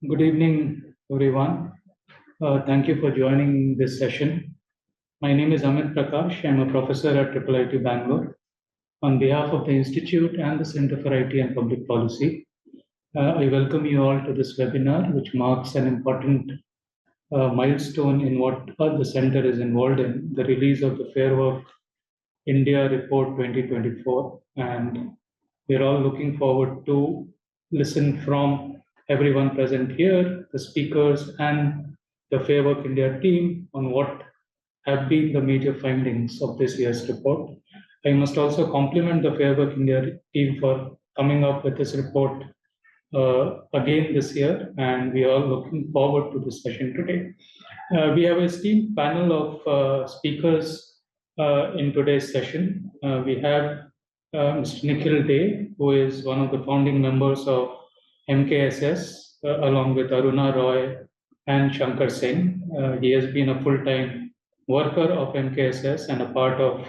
Good evening, everyone. Thank you for joining this session. My name is Amit Prakash. I'm a professor at IIIT-Bangalore. On behalf of the Institute and the Center for IT and Public Policy, I welcome you all to this webinar, which marks an important milestone in what the center is involved in, the release of the Fairwork India Report 2024. And we're all looking forward to listen from everyone present here, the speakers and the Fairwork India team on what have been the major findings of this year's report. I must also compliment the Fairwork India team for coming up with this report again this year, and we are looking forward to this session today. We have a esteemed panel of speakers in today's session. We have Mr. Nikhil Dey, who is one of the founding members of MKSS, along with Aruna Roy and Shankar Singh. He has been a full-time worker of MKSS and a part of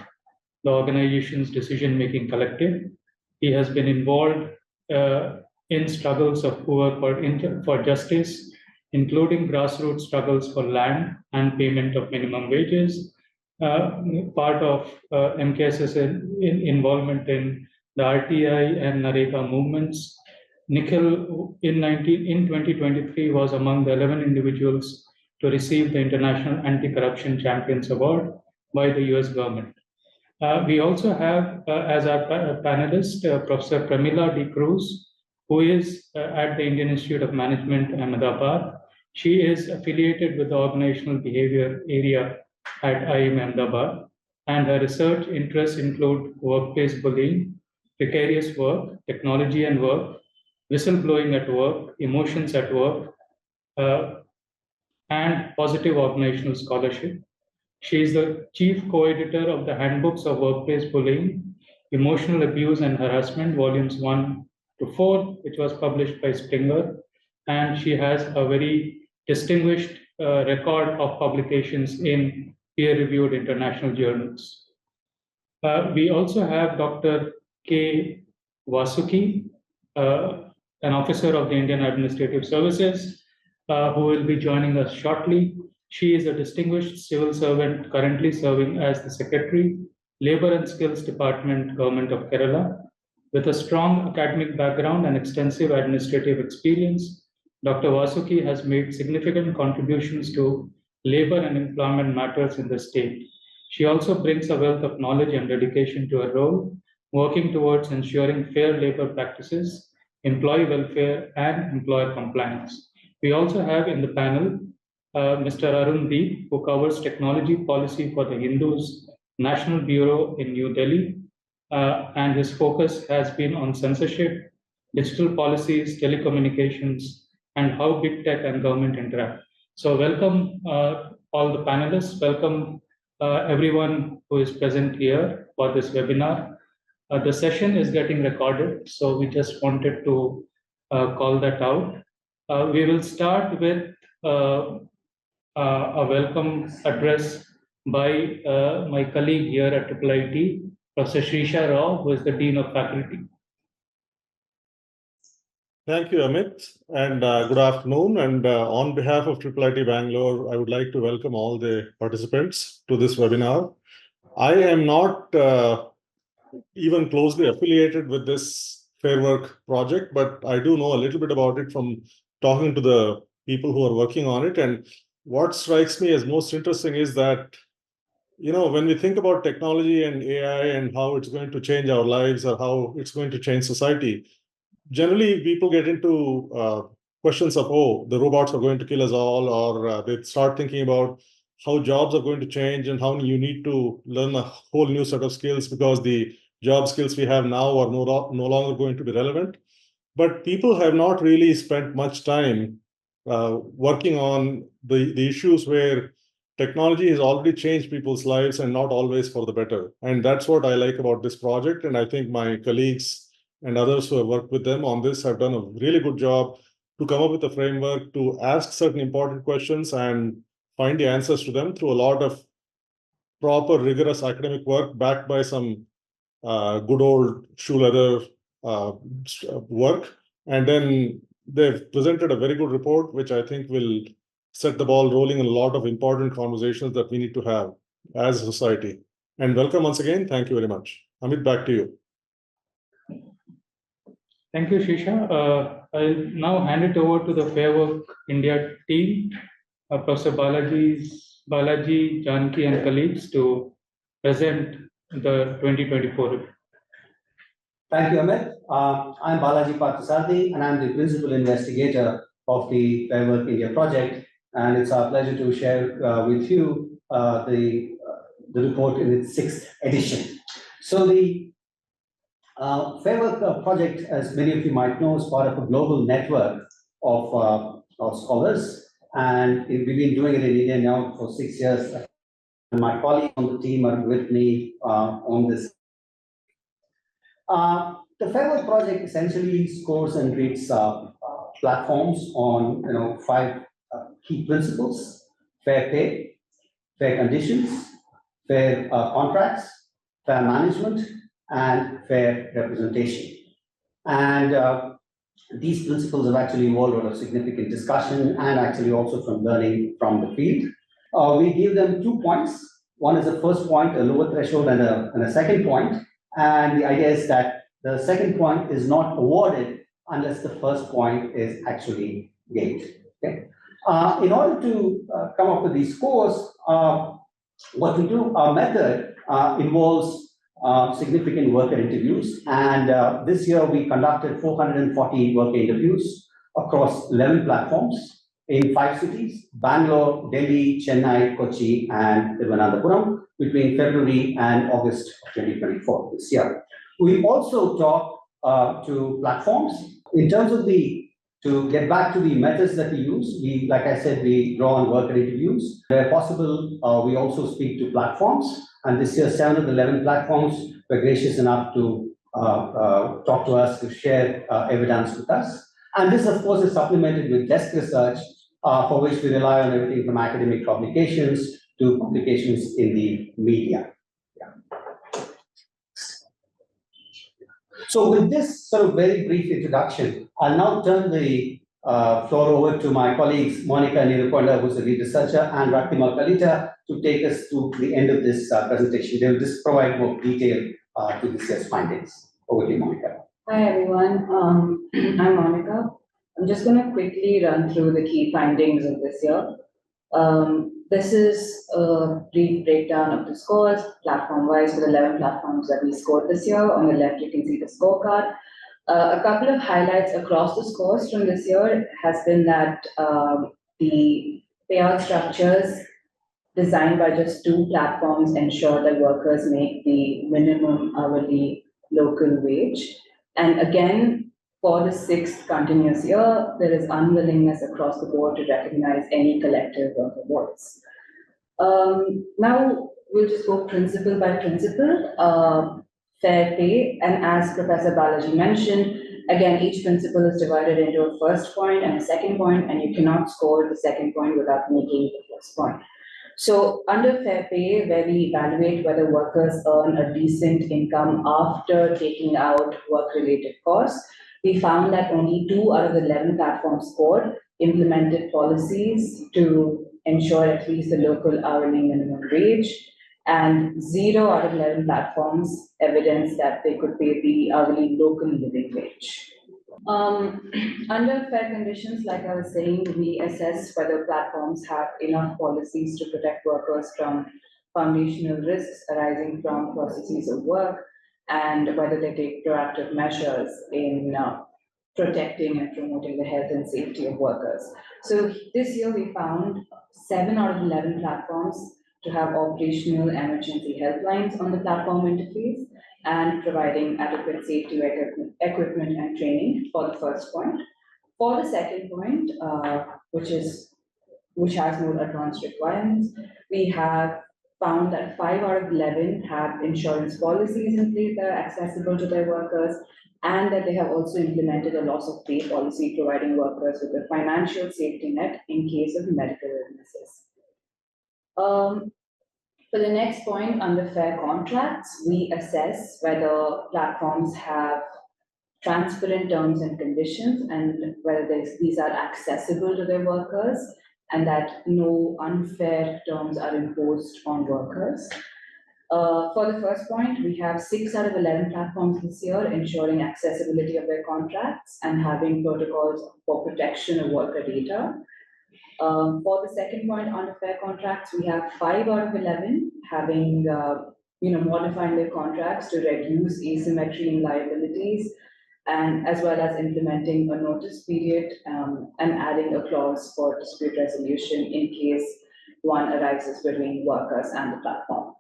the organization's decision-making collective. He has been involved in struggles of poor for justice, including grassroots struggles for land and payment of minimum wages, part of MKS's involvement in the RTI and NAREGA movements. Nikhil in 2023 was among the 11 individuals to receive the International Anti-Corruption Champions Award by the US government. We also have as our panelist Professor Pramila D. Cruz, who is at the Indian Institute of Management, Ahmedabad. She is affiliated with the organizational behavior area at IIM Ahmedabad, and her research interests include workplace bullying, precarious work, technology and work, whistleblowing at work, emotions at work, and positive organizational scholarship. She is the chief co-editor of the Handbooks of Workplace Bullying, Emotional Abuse and Harassment, Volumes 1 to 4, which was published by Springer. And she has a very distinguished record of publications in peer-reviewed international journals. We also have Dr. K. Vasuki, an officer of the Indian Administrative Services, who will be joining us shortly. She is a distinguished civil servant currently serving as the Secretary, Labour and Skills Department, Government of Kerala. With a strong academic background and extensive administrative experience, Dr. Vasuki has made significant contributions to labour and employment matters in the state. She also brings a wealth of knowledge and dedication to her role, working towards ensuring fair labour practices, employee welfare, and employer compliance. We also have in the panel Mr. Arun Deep, who covers technology policy for the Hindus National Bureau in New Delhi, and his focus has been on censorship, digital policies, telecommunications, and how big tech and government interact. So welcome all the panelists, welcome everyone who is present here for this webinar. The session is getting recorded, so we just wanted to call that out. We will start with a welcome address by my colleague here at IIIT, Professor Shrisha Rao, who is the Dean of Faculty. Thank you, Amit, and good afternoon. And on behalf of IIIT-Bangalore, I would like to welcome all the participants to this webinar. I am not even closely affiliated with this Fairwork project, but I do know a little bit about it from talking to the people who are working on it. And what strikes me as most interesting is that, you know, when we think about technology and AI and how it's going to change our lives or how it's going to change society, generally people get into questions of, oh, the robots are going to kill us all, or they start thinking about how jobs are going to change and how you need to learn a whole new set of skills because the job skills we have now are no longer going to be relevant. But people have not really spent much time working on the issues where technology has already changed people's lives and not always for the better. And that's what I like about this project. And I think my colleagues and others who have worked with them on this have done a really good job to come up with a framework to ask certain important questions and find the answers to them through a lot of proper, rigorous academic work backed by some good old shoe leather work, and then they've presented a very good report, which I think will set the ball rolling in a lot of important conversations that we need to have as a society. And welcome once again. Thank you very much. Amit, back to you. Thank you, Shisha. I'll now hand it over to the Fairwork India team, Professor Balaji, Janki, and colleagues to present the 2024. Thank you, Amit. I'm Balaji Parthasarthi, and I'm the principal investigator of the Fairwork India project. And it's our pleasure to share with you the report in its 6th edition. So the Fairwork project, as many of you might know, is part of a global network of scholars. And we've been doing it in India now for 6 years. And my colleagues on the team are with me on this. The Fairwork project essentially scores and rates platforms on 5 key principles: fair pay, fair conditions, fair contracts, fair management, and fair representation. And these principles have actually evolved out of significant discussion and actually also from learning from the field. We give them 2 points. One is the first point, a lower threshold, and a second point. And the idea is that the second point is not awarded unless the first point is actually gained. Okay? In order to come up with these scores, what we do, our method involves significant worker interviews. And this year we conducted 440 worker interviews across 11 platforms in 5 cities: Bangalore, Delhi, Chennai, Kochi, and Thiruvananthapuram, between February and August of 2024 this year. We also talk to platforms in terms of to get back to the methods that we use. Like I said, we draw on worker interviews. Where possible, we also speak to platforms. And this year, 7 of the 11 platforms were gracious enough to talk to us, to share evidence with us. And this, of course, is supplemented with desk research, for which we rely on everything from academic publications to publications in the media. So with this sort of very brief introduction, I'll now turn the floor over to my colleagues, Monica Nirukonda, who's the lead researcher, and Rattima Kalita, to take us to the end of this presentation. They will just provide more detail to this year's findings. Over to you, Monica. Hi, everyone. I'm Monica. I'm just going to quickly run through the key findings of this year. This is a brief breakdown of the scores, platform-wise, for the 11 platforms that we scored this year. On the left, you can see the scorecard. A couple of highlights across the scores from this year has been that the payout structures designed by just 2 platforms ensure that workers make the minimum hourly local wage. And again, for the 6th continuous year, there is unwillingness across the board to recognize any collective worker voice. Now, we'll just go principle by principle. Fair pay, and as Professor Balaji mentioned, again, each principle is divided into a first point and a second point, and you cannot score the second point without making the first point. So under fair pay, where we evaluate whether workers earn a decent income after taking out work-related costs, we found that only 2 out of the 11 platforms scored implemented policies to ensure at least the local hourly minimum wage, and 0 out of 11 platforms evidenced that they could pay the hourly local living wage. Under fair conditions, like I was saying, we assess whether platforms have enough policies to protect workers from foundational risks arising from processes of work, and whether they take proactive measures in protecting and promoting the health and safety of workers. So this year we found 7 out of 11 platforms to have operational emergency helplines on the platform interface and providing adequate safety equipment and training for the first point. For the second point, which has more advanced requirements, we have found that 5 out of 11 have insurance policies in place that are accessible to their workers, and that they have also implemented a loss of pay policy providing workers with a financial safety net in case of medical illnesses. For the next point, under fair contracts, we assess whether platforms have transparent terms and conditions, and whether these are accessible to their workers, and that no unfair terms are imposed on workers. For the first point, we have 6 out of 11 platforms this year ensuring accessibility of their contracts and having protocols for protection of worker data. For the second point on fair contracts, we have 5 out of 11 having modifying their contracts to reduce asymmetry in liabilities, and as well as implementing a notice period and adding a clause for dispute resolution in case one arises between workers and the platform.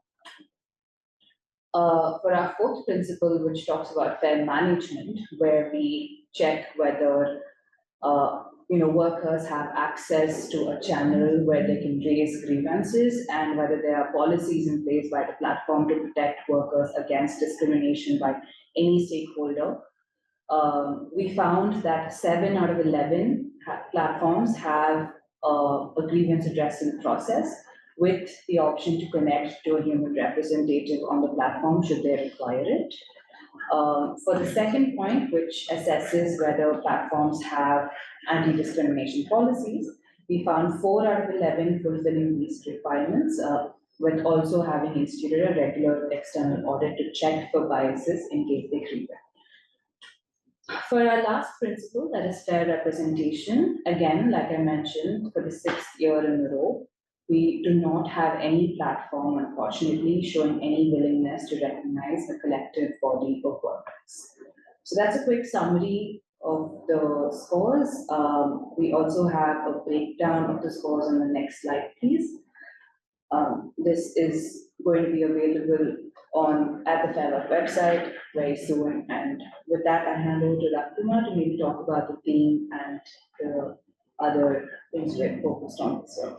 For our fourth principle, which talks about fair management, where we check whether workers have access to a channel where they can raise grievances, and whether there are policies in place by the platform to protect workers against discrimination by any stakeholder. We found that 7 out of 11 platforms have a grievance addressing process with the option to connect to a human representative on the platform should they require it. For the second point, which assesses whether platforms have anti-discrimination policies, we found 4 out of 11 fulfilling these requirements, with also having instituted a regular external audit to check for biases in case they creep in. For our last principle, that is fair representation, again, like I mentioned, for the 6th year in a row, we do not have any platform, unfortunately, showing any willingness to recognize the collective body of workers. So that's a quick summary of the scores. We also have a breakdown of the scores on the next slide, please. This is going to be available at the Fairwork website very soon. And with that, I hand over to Rakumar to maybe talk about the theme and the other things we're focused on this year.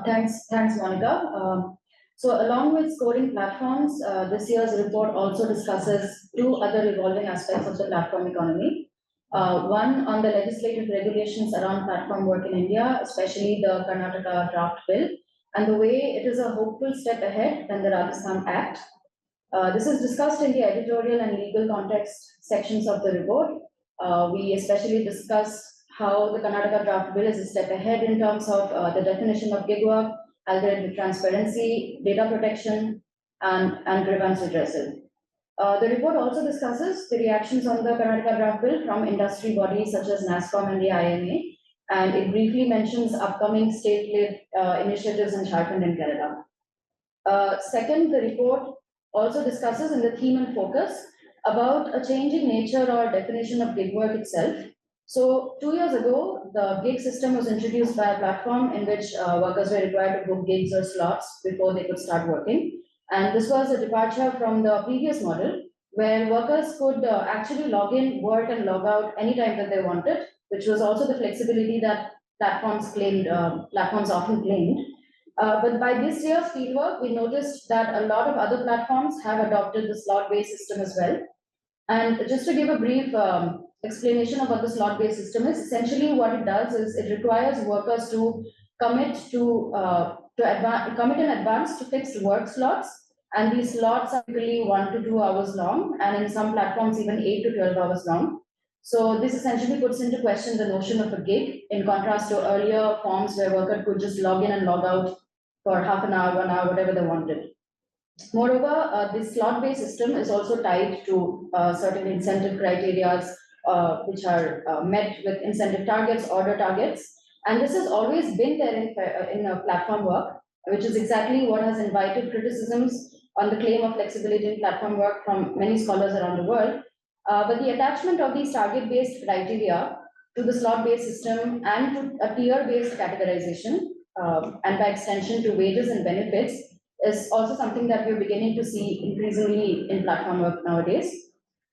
Thanks, Monica. So along with scoring platforms, this year's report also discusses 2 other evolving aspects of the platform economy. One on the legislative regulations around platform work in India, especially the Karnataka draft bill, and the way it is a hopeful step ahead than the Rajasthan Act. This is discussed in the editorial and legal context sections of the report. We especially discuss how the Karnataka draft bill is a step ahead in terms of the definition of gig work, algorithmic transparency, data protection, and grievance redressal. The report also discusses the reactions on the Karnataka draft bill from industry bodies such as NASSCOM and the IMA, and it briefly mentions upcoming state-led initiatives in Jharkhand and Kerala. Second, the report also discusses in the theme and focus about a changing nature or definition of gig work itself. So 2 years ago, the gig system was introduced by a platform in which workers were required to book gigs or slots before they could start working. And this was a departure from the previous model where workers could actually log in, work, and log out anytime that they wanted, which was also the flexibility that platforms often claimed. But by this year's fieldwork, we noticed that a lot of other platforms have adopted the slot-based system as well. And just to give a brief explanation about the slot-based system is essentially what it does is it requires workers to commit in advance to fixed work slots, and these slots are typically 1 to 2 hours long, and in some platforms even 8 to 12 hours long. So this essentially puts into question the notion of a gig, in contrast to earlier forms where workers could just log in and log out for half an hour, 1 hour, whatever they wanted. Moreover, this slot-based system is also tied to certain incentive criteria, which are met with incentive targets, order targets. And this has always been there in platform work, which is exactly what has invited criticisms on the claim of flexibility in platform work from many scholars around the world. But the attachment of these target-based criteria to the slot-based system and to a tier-based categorization, and by extension to wages and benefits, is also something that we're beginning to see increasingly in platform work nowadays.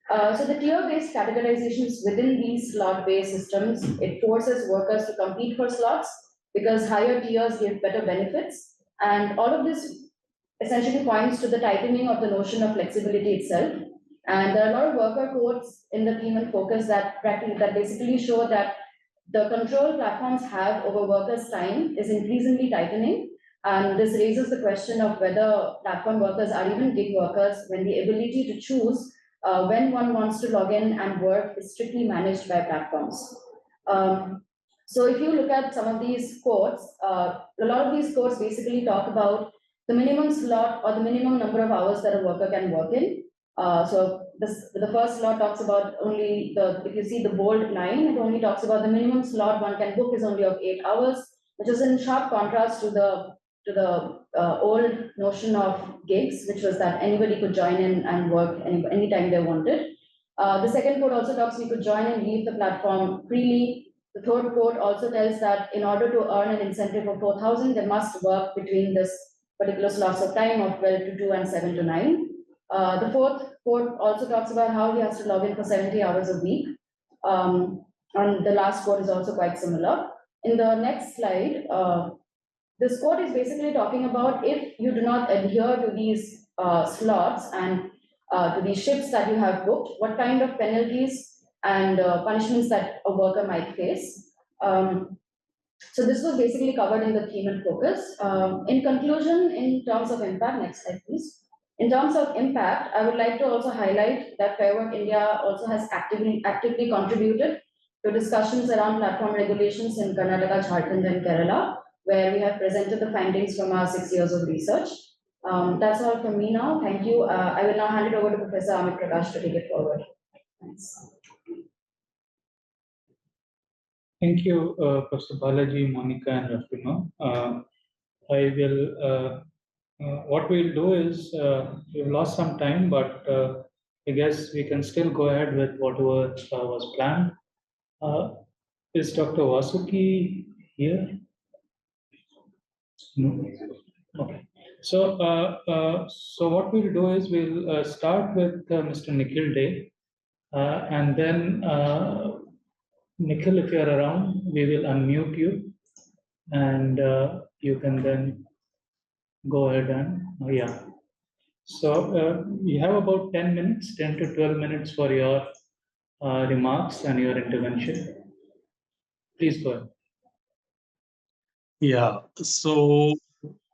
So the tier-based categorizations within these slot-based systems, it forces workers to compete for slots because higher tiers give better benefits. And all of this essentially points to the tightening of the notion of flexibility itself. And there are a lot of worker quotes in the theme and focus that basically show that the control platforms have over workers' time is increasingly tightening. And this raises the question of whether platform workers are even gig workers when the ability to choose when one wants to log in and work is strictly managed by platforms. So if you look at some of these codes, a lot of these codes basically talk about the minimum slot or the minimum number of hours that a worker can work in. So the first slot talks about only if you see the bold line, it only talks about the minimum slot one can book is only of 8 hours, which is in sharp contrast to the old notion of gigs, which was that anybody could join in and work anytime they wanted. The second code also talks you could join and leave the platform freely. The third code also tells that in order to earn an incentive of 4,000, they must work between this particular slots of time of 12 to 2 and 7 to 9. The fourth code also talks about how he has to log in for 70 hours a week. And the last code is also quite similar. In the next slide, this code is basically talking about if you do not adhere to these slots and to these shifts that you have booked, what kind of penalties and punishments that a worker might face. So this was basically covered in the theme and focus. In conclusion, in terms of impact, next slide please. In terms of impact, I would like to also highlight that Fairwork India also has actively contributed to discussions around platform regulations in Karnataka, Jharkhand, and Kerala, where we have presented the findings from our 6 years of research. That's all from me now. Thank you. I will now hand it over to Professor Amit Prakash to take it forward. Thanks. Thank you, Professor Balaji, Monica, and Rafima. What we'll do is, we've lost some time, but I guess we can still go ahead with whatever was planned. Is Dr. Vasuki here? No. Okay. So what we'll do is we'll start with Mr. Nikhil Day, and then Nikhil, if you're around, we will unmute you, and you can then go ahead and yeah. So you have about 10 minutes, 10 to 12 minutes for your remarks and your intervention. Please go ahead. Yeah, so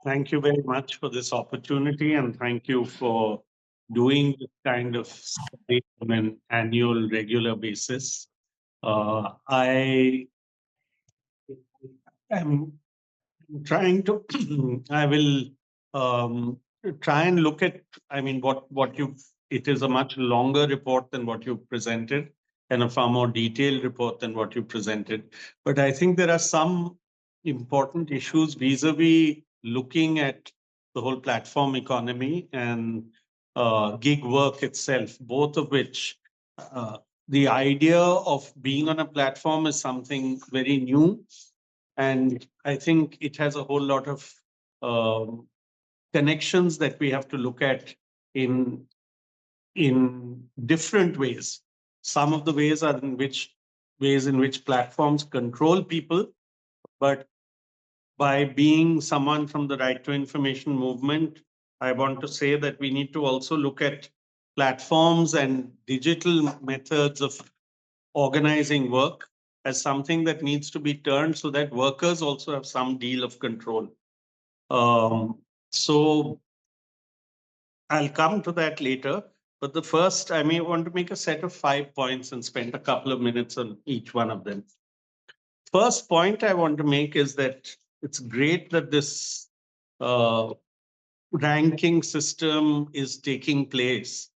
thank you very much for this opportunity, and thank you for doing this kind of study on an annual regular basis. I am trying to, I will try and look at, I mean, it is a much longer report than what you presented and a far more detailed report than what you presented. But I think there are some important issues vis-a-vis looking at the whole platform economy and gig work itself, both of which the idea of being on a platform is something very new. And I think it has a whole lot of connections that we have to look at in different ways. Some of the ways are in which platforms control people, but by being someone from the Right to Information movement, I want to say that we need to also look at platforms and digital methods of organizing work as something that needs to be turned so that workers also have some deal of control. So I'll come to that later. But the first, I may want to make a set of 5 points and spend a couple of minutes on each one of them. First point I want to make is that it's great that this ranking system is taking place.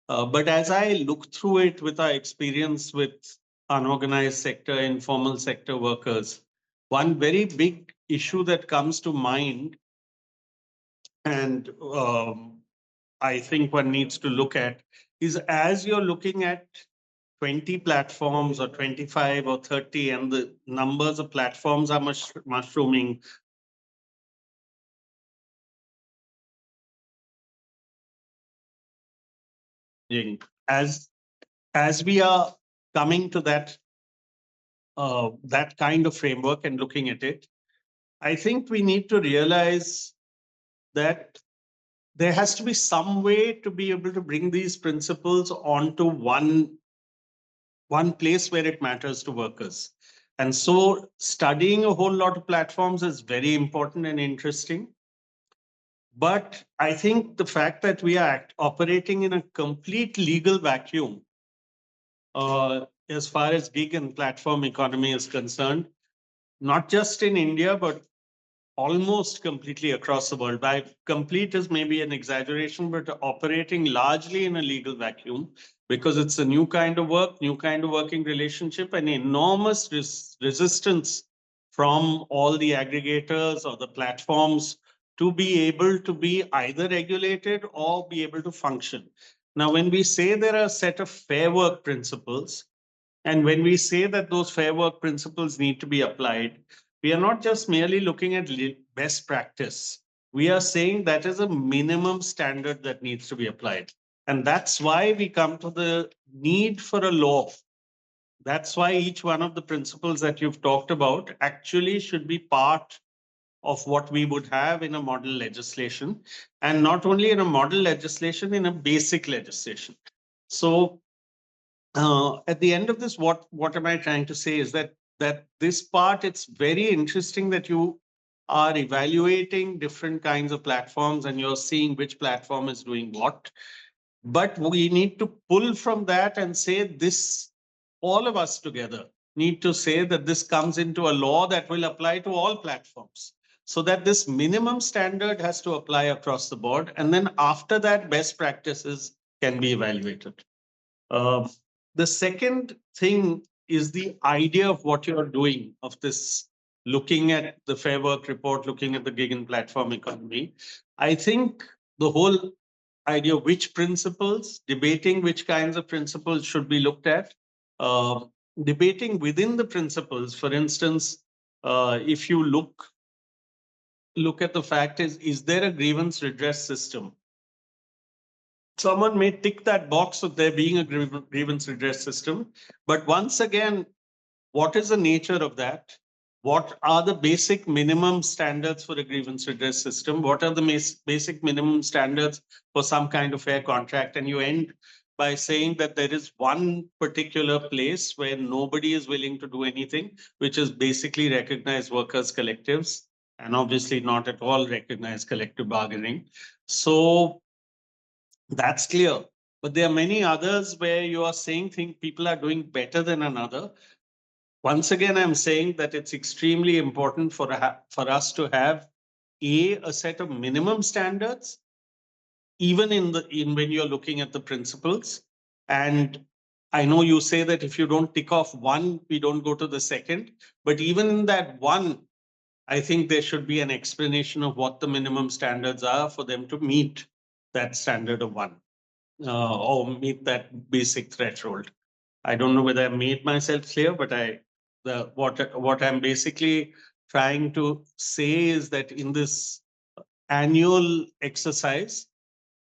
But as I look through it with our experience with unorganized sector, informal sector workers, one very big issue that comes to mind, and I think one needs to look at, is as you're looking at 20 platforms or 25 or 30, and the numbers of platforms are mushrooming. As we are coming to that kind of framework and looking at it, I think we need to realize that there has to be some way to be able to bring these principles onto one place where it matters to workers. And so studying a whole lot of platforms is very important and interesting. But I think the fact that we are operating in a complete legal vacuum, as far as gig and platform economy is concerned, not just in India, but almost completely across the world. By complete is maybe an exaggeration, but operating largely in a legal vacuum, because it's a new kind of work, new kind of working relationship, and enormous resistance from all the aggregators or the platforms to be able to be either regulated or be able to function. Now, when we say there are a set of fair work principles, and when we say that those fair work principles need to be applied, we are not just merely looking at best practice. We are saying that is a minimum standard that needs to be applied. And that's why we come to the need for a law. That's why each one of the principles that you've talked about actually should be part of what we would have in a model legislation, and not only in a model legislation, in a basic legislation. So at the end of this, what am I trying to say is that this part, it's very interesting that you are evaluating different kinds of platforms and you're seeing which platform is doing what. But we need to pull from that and say this, all of us together need to say that this comes into a law that will apply to all platforms. So that this minimum standard has to apply across the board. And then after that, best practices can be evaluated. The second thing is the idea of what you're doing, of this, looking at the Fair Work report, looking at the gig and platform economy. I think the whole idea of which principles, debating which kinds of principles should be looked at, debating within the principles. For instance, if you look at the fact is there a grievance redress system? Someone may tick that box of there being a grievance redress system. But once again, what is the nature of that? What are the basic minimum standards for a grievance redress system? What are the basic minimum standards for some kind of fair contract? And you end by saying that there is one particular place where nobody is willing to do anything, which is basically recognized workers' collectives, and obviously not at all recognized collective bargaining. So that's clear. But there are many others where you are saying people are doing better than another. Once again, I'm saying that it's extremely important for us to have a set of minimum standards, even when you're looking at the principles. And I know you say that if you don't tick off one, we don't go to the second. But even in that one, I think there should be an explanation of what the minimum standards are for them to meet that standard of one. Or meet that basic threshold. I don't know whether I made myself clear, but what I'm basically trying to say is that in this annual exercise,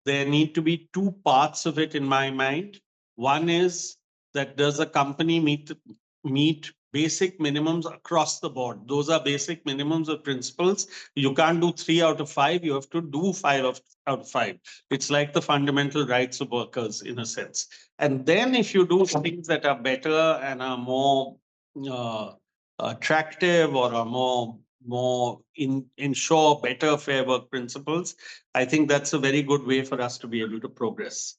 there need to be two parts of it in my mind. One is that does a company meet basic minimums across the board? Those are basic minimums of principles. You can't do 3 out of 5. You have to do 5 out of 5. It's like the fundamental rights of workers in a sense. And then if you do things that are better and are more attractive or are more ensure better fair work principles, I think that's a very good way for us to be able to progress.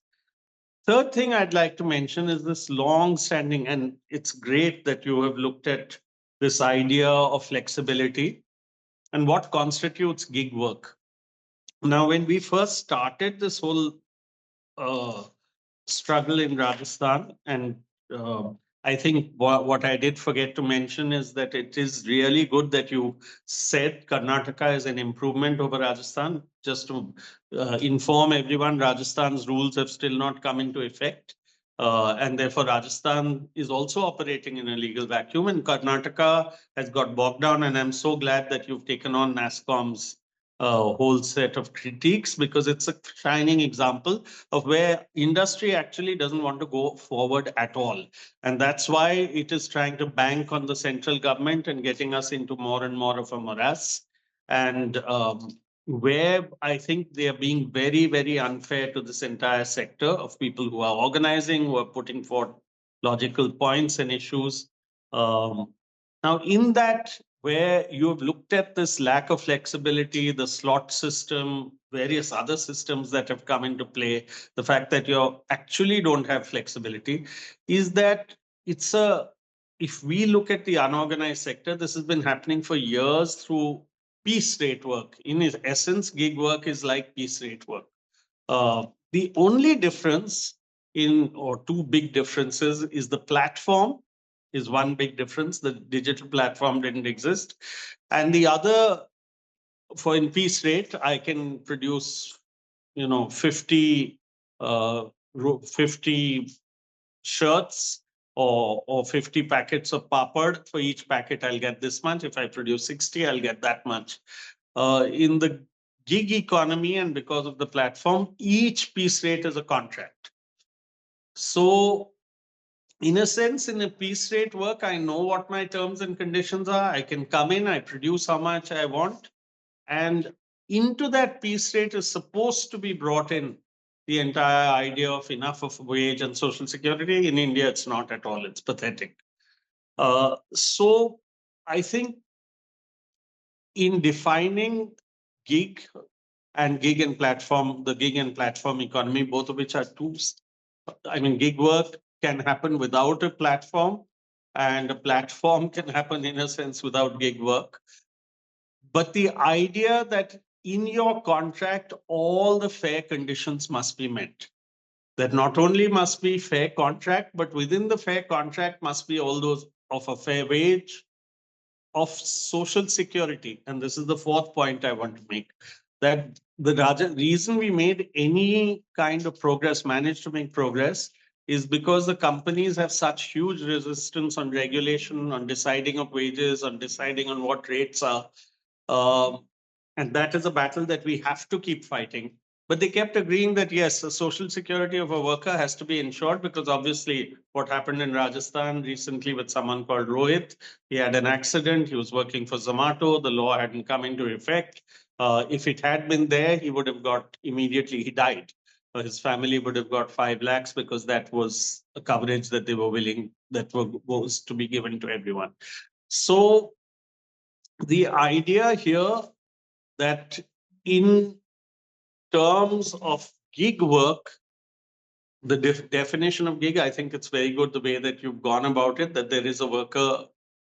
Third thing I'd like to mention is this long-standing, and it's great that you have looked at this idea of flexibility and what constitutes gig work. Now, when we first started this whole struggle in Rajasthan, and I think what I did forget to mention is that it is really good that you said Karnataka is an improvement over Rajasthan. Just to inform everyone, Rajasthan's rules have still not come into effect. And therefore, Rajasthan is also operating in a legal vacuum, and Karnataka has got bogged down. And I'm so glad that you've taken on NASSCOM's whole set of critiques, because it's a shining example of where industry actually doesn't want to go forward at all. And that's why it is trying to bank on the central government and getting us into more and more of a morass. And where I think they are being very, very unfair to this entire sector of people who are organizing, who are putting forth logical points and issues. Now, in that where you have looked at this lack of flexibility, the slot system, various other systems that have come into play, the fact that you actually don't have flexibility, is that if we look at the unorganized sector, this has been happening for years through piece rate work. In its essence, gig work is like piece rate work. The only difference or two big differences is the platform is one big difference. The digital platform didn't exist. And the other, for in piece rate, I can produce, 50, 50 shirts or 50 packets of papad. For each packet, I'll get this much. If I produce 60, I'll get that much. In the gig economy, and because of the platform, each piece rate is a contract. So in a sense, in a piece rate work, I know what my terms and conditions are. I can come in, I produce how much I want. And into that piece rate is supposed to be brought in the entire idea of enough of wage and social security. In India, it's not at all. It's pathetic. So I think in defining gig and platform, the gig and platform economy, both of which are gig work can happen without a platform, and a platform can happen in a sense without gig work. But the idea that in your contract, all the fair conditions must be met. That not only must be fair contract, but within the fair contract must be all those of a fair wage, of social security. And this is the fourth point I want to make, that the reason we made any kind of progress, managed to make progress, is because the companies have such huge resistance on regulation, on deciding of wages, on deciding on what rates are. And that is a battle that we have to keep fighting. But they kept agreeing that, yes, the social security of a worker has to be ensured, because obviously what happened in Rajasthan recently with someone called Rohit, he had an accident. He was working for Zomato. The law hadn't come into effect. If it had been there, he would have got immediately, he died. His family would have got 5 lakhs because that was a coverage that they were willing, was to be given to everyone. So the idea here that in terms of gig work, the definition of gig, I think it's very good the way that you've gone about it, that there is a worker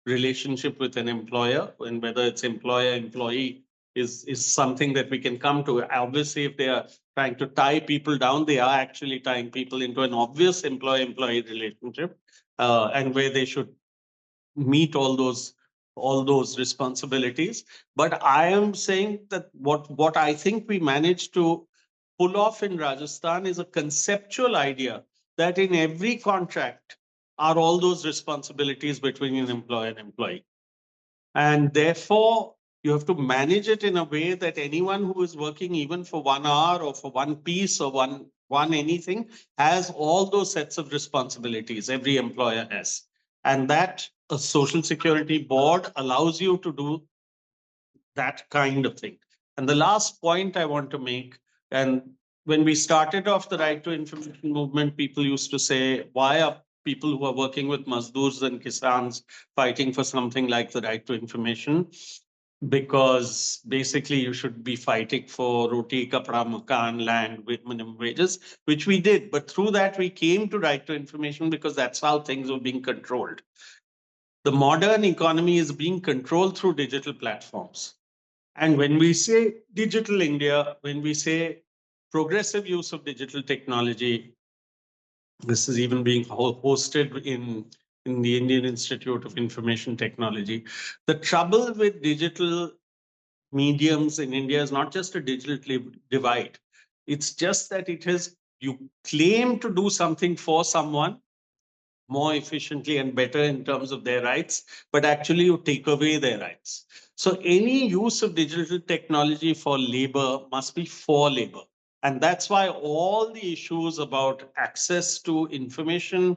relationship with an employer, and whether it's employer-employee is something that we can come to. Obviously, if they are trying to tie people down, they are actually tying people into an obvious employer-employee relationship, and where they should meet all those responsibilities. But I am saying that what I think we managed to pull off in Rajasthan is a conceptual idea that in every contract are all those responsibilities between an employer and employee. And therefore, you have to manage it in a way that anyone who is working even for 1 hour or for one piece or one anything has all those sets of responsibilities every employer has. And that a social security board allows you to do that kind of thing. And the last point I want to make, and when we started off the right to information movement, people used to say, why are people who are working with Mazdoors and Kisans fighting for something like the right to information? Because basically you should be fighting for roti, kapra, makan, land with minimum wages, which we did. But through that, we came to right to information because that's how things were being controlled. The modern economy is being controlled through digital platforms. And when we say digital India, when we say progressive use of digital technology, this is even being hosted in the Indian Institute of Information Technology. The trouble with digital mediums in India is not just a digital divide. It's just that you claim to do something for someone more efficiently and better in terms of their rights, but actually you take away their rights. So any use of digital technology for labor must be for labor. And that's why all the issues about access to information,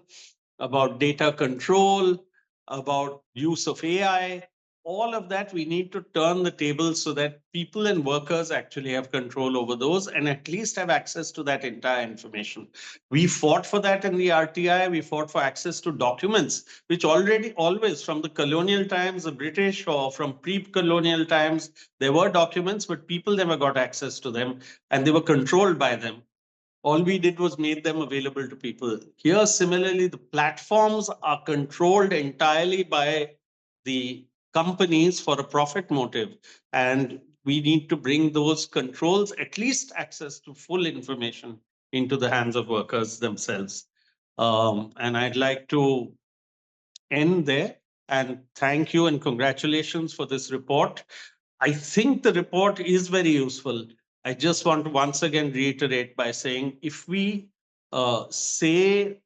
about data control, about use of AI, all of that, we need to turn the tables so that people and workers actually have control over those and at least have access to that entire information. We fought for that in the RTI. We fought for access to documents, which always from the colonial times, the British, or from pre-colonial times, there were documents, but people never got access to them and they were controlled by them. All we did was made them available to people. Here, similarly, the platforms are controlled entirely by the companies for a profit motive. And we need to bring those controls, at least access to full information, into the hands of workers themselves. And I'd like to end there and thank you and congratulations for this report. I think the report is very useful. I just want to once again reiterate by saying if we say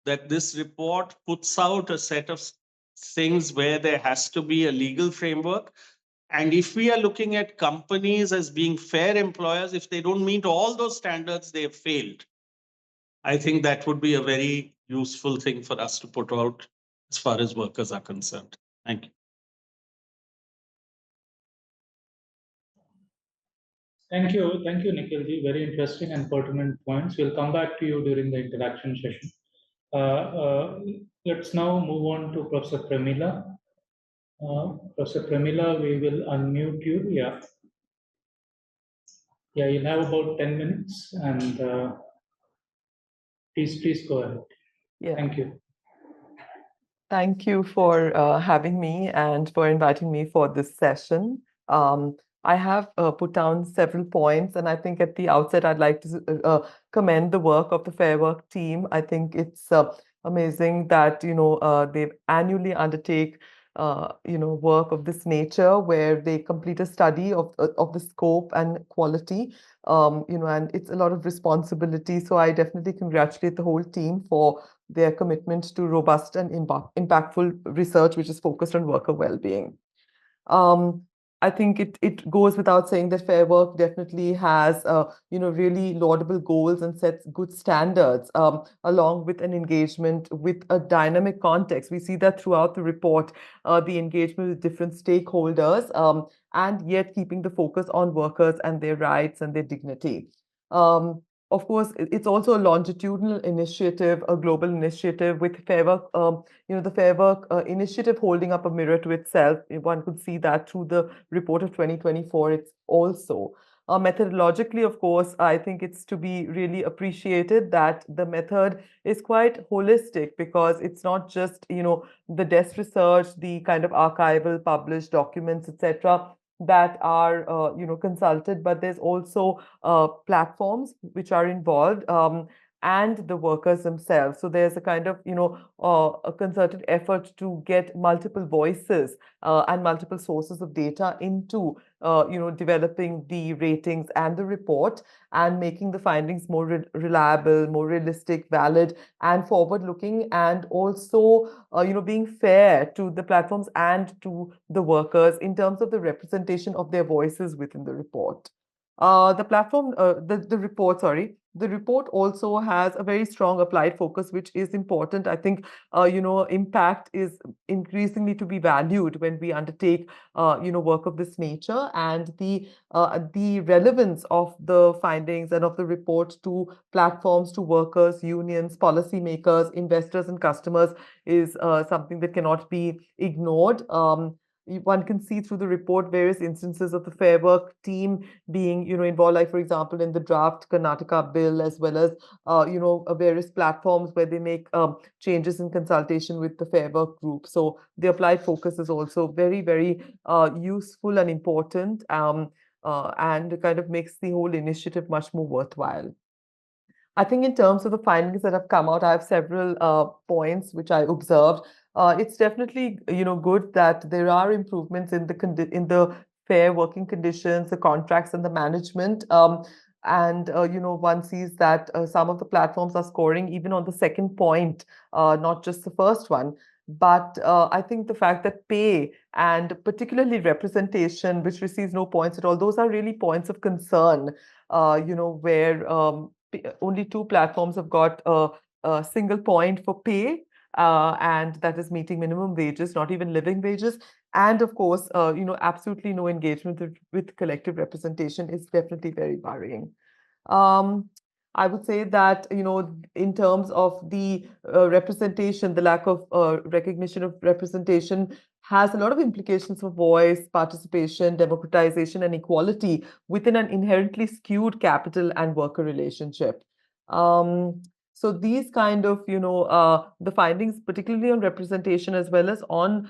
that this report puts out a set of things where there has to be a legal framework, and if we are looking at companies as being fair employers, if they don't meet all those standards, they have failed. I think that would be a very useful thing for us to put out as far as workers are concerned. Thank you. Thank you, Nikhilji. Very interesting and pertinent points. We'll come back to you during the interaction session. Let's now move on to Professor Pramila. Professor Pramila, we will unmute you. Yeah. Yeah, you'll have about 10 minutes and please go ahead. Yeah. Thank you. Thank you for having me and for inviting me for this session. I have put down several points, and I think at the outset, I'd like to commend the work of the Fairwork team. I think it's amazing that, they annually undertake, work of this nature where they complete a study of the scope and quality, and it's a lot of responsibility. So I definitely congratulate the whole team for their commitment to robust and impactful research, which is focused on worker well-being. I think it goes without saying that Fair Work definitely has, really laudable goals and sets good standards, along with an engagement with a dynamic context. We see that throughout the report, the engagement with different stakeholders, and yet keeping the focus on workers and their rights and their dignity. Of course, it's also a longitudinal initiative, a global initiative with Fair Work, the Fair Work initiative holding up a mirror to itself. One could see that through the report of 2024. It's also methodologically, of course, I think it's to be really appreciated that the method is quite holistic, because it's not just, the desk research, the kind of archival published documents, etc., that are consulted, but there's also platforms which are involved, and the workers themselves. So there's a kind of a concerted effort to get multiple voices and multiple sources of data into developing the ratings and the report, and making the findings more reliable, more realistic, valid, and forward-looking, and also being fair to the platforms and to the workers in terms of the representation of their voices within the report. The report also has a very strong applied focus, which is important. I think, impact is increasingly to be valued when we undertake, work of this nature, and the relevance of the findings and of the report to platforms, to workers, unions, policymakers, investors, and customers is something that cannot be ignored. One can see through the report various instances of the Fair Work team being, involved, like, for example, in the draft Karnataka bill, as well as, various platforms where they make changes in consultation with the Fair Work group. So the applied focus is also very, very useful and important, and kind of makes the whole initiative much more worthwhile. I think in terms of the findings that have come out, I have several points which I observed. It's definitely, good that there are improvements in the fair working conditions, the contracts, and the management. One sees that some of the platforms are scoring even on the second point, not just the first one. But I think the fact that pay and particularly representation, which receives no points at all, those are really points of concern, where only 2 platforms have got a single point for pay, and that is meeting minimum wages, not even living wages. And of course, absolutely no engagement with collective representation is definitely very worrying. Um, I would say that, in terms of the representation, the lack of recognition of representation has a lot of implications for voice, participation, democratization, and equality within an inherently skewed capital and worker relationship. Um, so these kind of, the findings, particularly on representation as well as on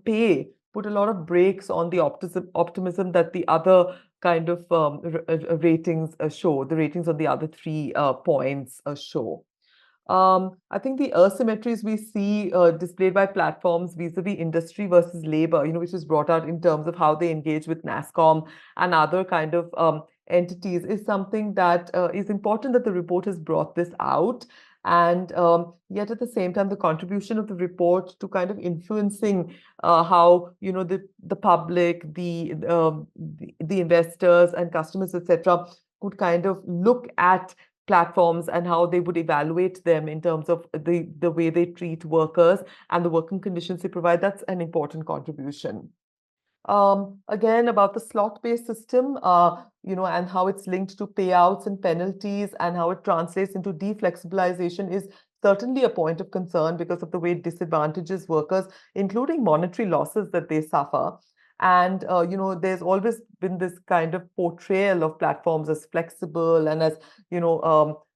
pay, put a lot of brakes on the optimism that the other kind of ratings show, the ratings on the other three points show. I think the asymmetries we see displayed by platforms vis-a-vis industry versus labor, which is brought out in terms of how they engage with NASSCOM and other kind of entities, is something that is important that the report has brought this out. And yet at the same time, the contribution of the report to kind of influencing how the public, the investors and customers, etc., could kind of look at platforms and how they would evaluate them in terms of the way they treat workers and the working conditions they provide. That's an important contribution. Again, about the slot-based system, and how it's linked to payouts and penalties and how it translates into deflexibilization is certainly a point of concern because of the way it disadvantages workers, including monetary losses that they suffer. And, there's always been this kind of portrayal of platforms as flexible and as,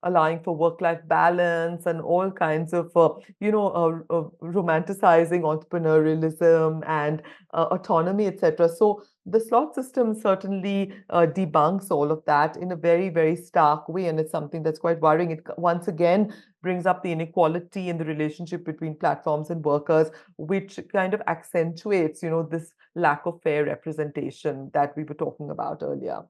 allowing for work-life balance and all kinds of, romanticizing entrepreneurialism and autonomy, etc. So the slot system certainly debunks all of that in a very, very stark way. And it's something that's quite worrying. It once again brings up the inequality in the relationship between platforms and workers, which kind of accentuates, this lack of fair representation that we were talking about earlier.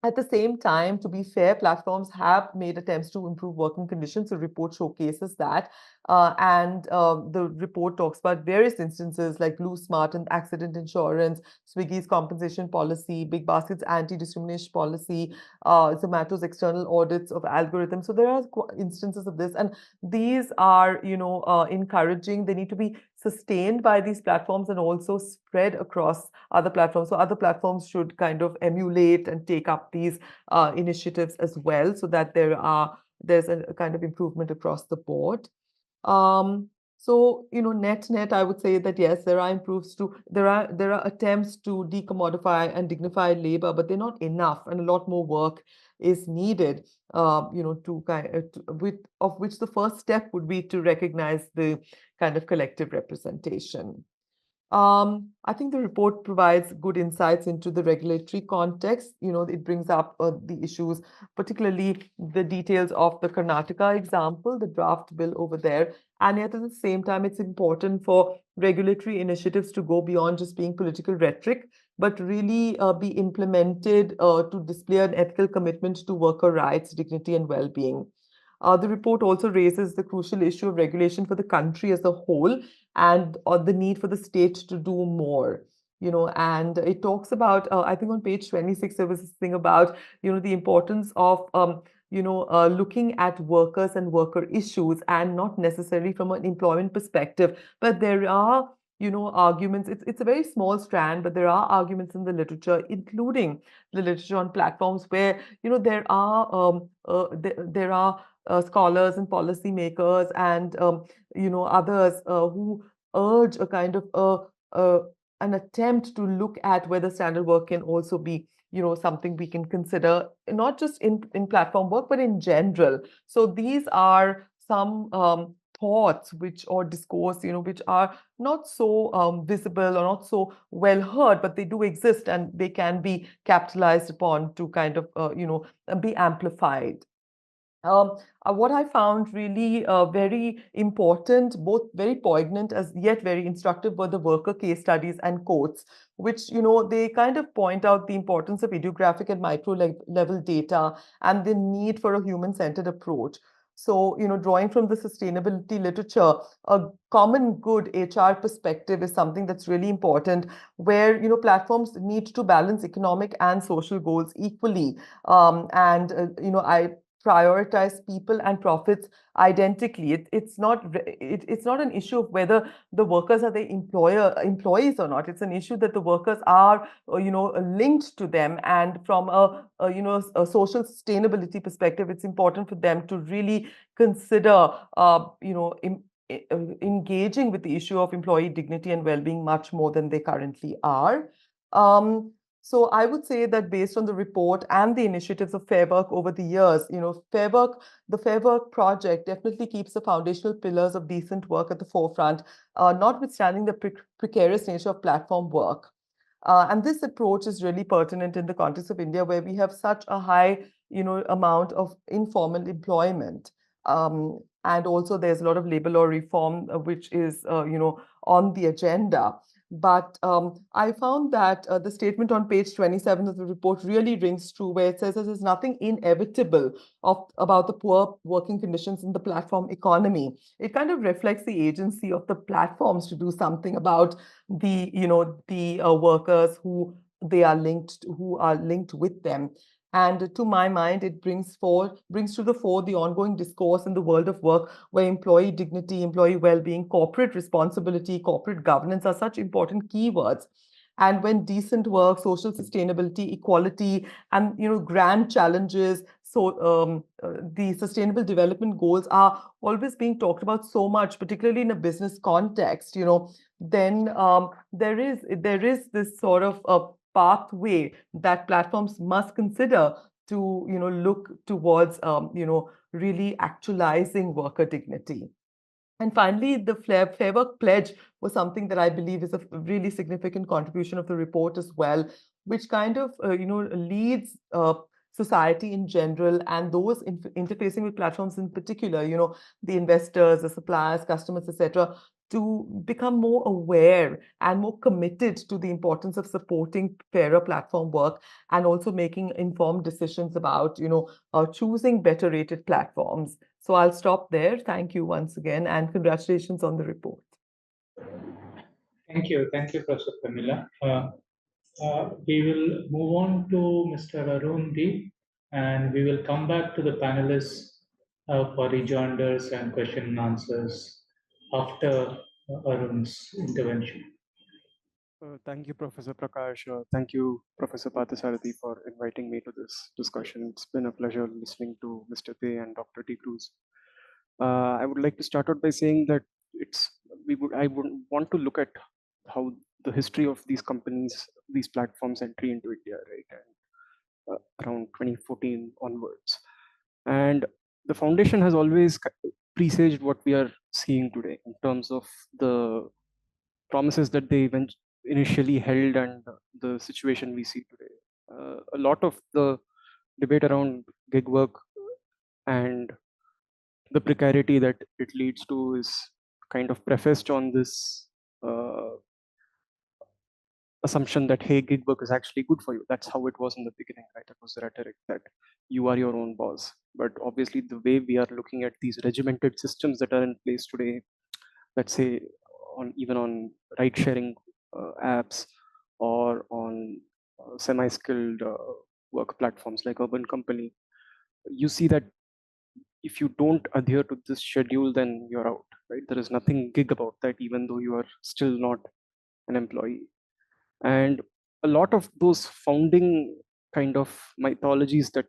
At the same time, to be fair, platforms have made attempts to improve working conditions. The report showcases that. And the report talks about various instances like Blue Smart and accident insurance, Swiggy's compensation policy, Big Basket's anti-discrimination policy, Zomato's external audits of algorithms. So there are instances of this. And these are, encouraging. They need to be sustained by these platforms and also spread across other platforms. So other platforms should kind of emulate and take up these initiatives as well, so that there's a kind of improvement across the board. So net, I would say that yes, there are attempts to decommodify and dignify labor, but they're not enough, and a lot more work is needed. Of which the first step would be to recognize the kind of collective representation. I think the report provides good insights into the regulatory context. It brings up the issues, particularly the details of the Karnataka example, the draft bill over there. And yet at the same time, it's important for regulatory initiatives to go beyond just being political rhetoric, but really be implemented to display an ethical commitment to worker rights, dignity, and well-being. The report also raises the crucial issue of regulation for the country as a whole and the need for the state to do more. And it talks about, I think on page 26, there was this thing about, the importance of, looking at workers and worker issues and not necessarily from an employment perspective. But there are, arguments. It's a very small strand, but there are arguments in the literature, including the literature on platforms where, there are scholars and policymakers and others who urge a kind of an attempt to look at whether standard work can also be something we can consider, not just in platform work but in general. So these are some thoughts or discourse which are not so visible or not so well heard, but they do exist and they can be capitalized upon to kind of be amplified. What I found really very important, both very poignant as yet very instructive, were the worker case studies and quotes, which, they kind of point out the importance of idiographic and micro level data and the need for a human-centered approach. So, drawing from the sustainability literature, a common good HR perspective is something that's really important, where, platforms need to balance economic and social goals equally. And, I prioritize people and profits identically. It's not an issue of whether the workers are the employees or not. It's an issue that the workers are linked to them, and from a social sustainability perspective, it's important for them to really consider engaging with the issue of employee dignity and well-being much more than they currently are. So I would say that based on the report and the initiatives of Fairwork over the years, the Fairwork project definitely keeps the foundational pillars of decent work at the forefront, notwithstanding the precarious nature of platform work. And this approach is really pertinent in the context of India, where we have such a high, amount of informal employment. And also there's a lot of labor law reform, which is, on the agenda. But I found that the statement on page 27 of the report really rings true, where it says that there's nothing inevitable about the poor working conditions in the platform economy. It kind of reflects the agency of the platforms to do something about the workers who are linked with them. And to my mind, it brings to the fore the ongoing discourse in the world of work, where employee dignity, employee well-being, corporate responsibility, corporate governance are such important keywords. And when decent work, social sustainability, equality, and grand challenges, so the sustainable development goals are always being talked about so much, particularly in a business context, then there is this sort of a pathway that platforms must consider to look towards really actualizing worker dignity. And finally, the Fairwork Pledge was something that I believe is a really significant contribution of the report as well, which kind of leads society in general and those interfacing with platforms in particular, the investors, the suppliers, customers, etc., to become more aware and more committed to the importance of supporting fairer platform work, and also making informed decisions about choosing better rated platforms. So I'll stop there. Thank you once again, and congratulations on the report. Thank you, Professor Pramila. We will move on to Mr. Arun D, and we will come back to the panelists for rejoinders and question and answers after Arun's intervention. Thank you, Professor Prakash. Thank you, Professor Parthasarathy, for inviting me to this discussion. It's been a pleasure listening to Mr. Dey and Dr. T. Cruz. I would like to start out by saying that I would want to look at how the history of these companies, these platforms' entry into India, right, and around 2014 onwards. And the foundation has always presaged what we are seeing today in terms of the promises that they initially held and the situation we see today. A lot of the debate around gig work and the precarity that it leads to is kind of prefaced on this assumption that, hey, gig work is actually good for you. That's how it was in the beginning, right? It was the rhetoric that you are your own boss. But obviously, the way we are looking at these regimented systems that are in place today, let's say even on ride sharing apps or on semi-skilled work platforms like Urban Company, you see that if you don't adhere to this schedule, then you're out, right? There is nothing gig about that, even though you are still not an employee. And a lot of those founding kind of mythologies that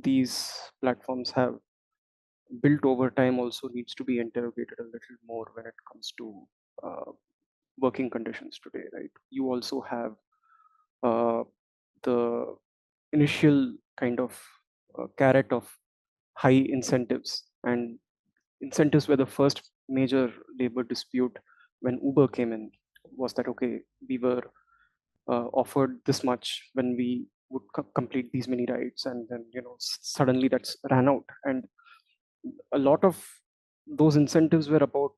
these platforms have built over time also needs to be interrogated a little more when it comes to working conditions today, right? You also have the initial kind of carrot of high incentives, and incentives were the first major labor dispute when Uber came in. Was that, okay, we were offered this much when we would complete these many rides, and then suddenly that's ran out. And a lot of those incentives were about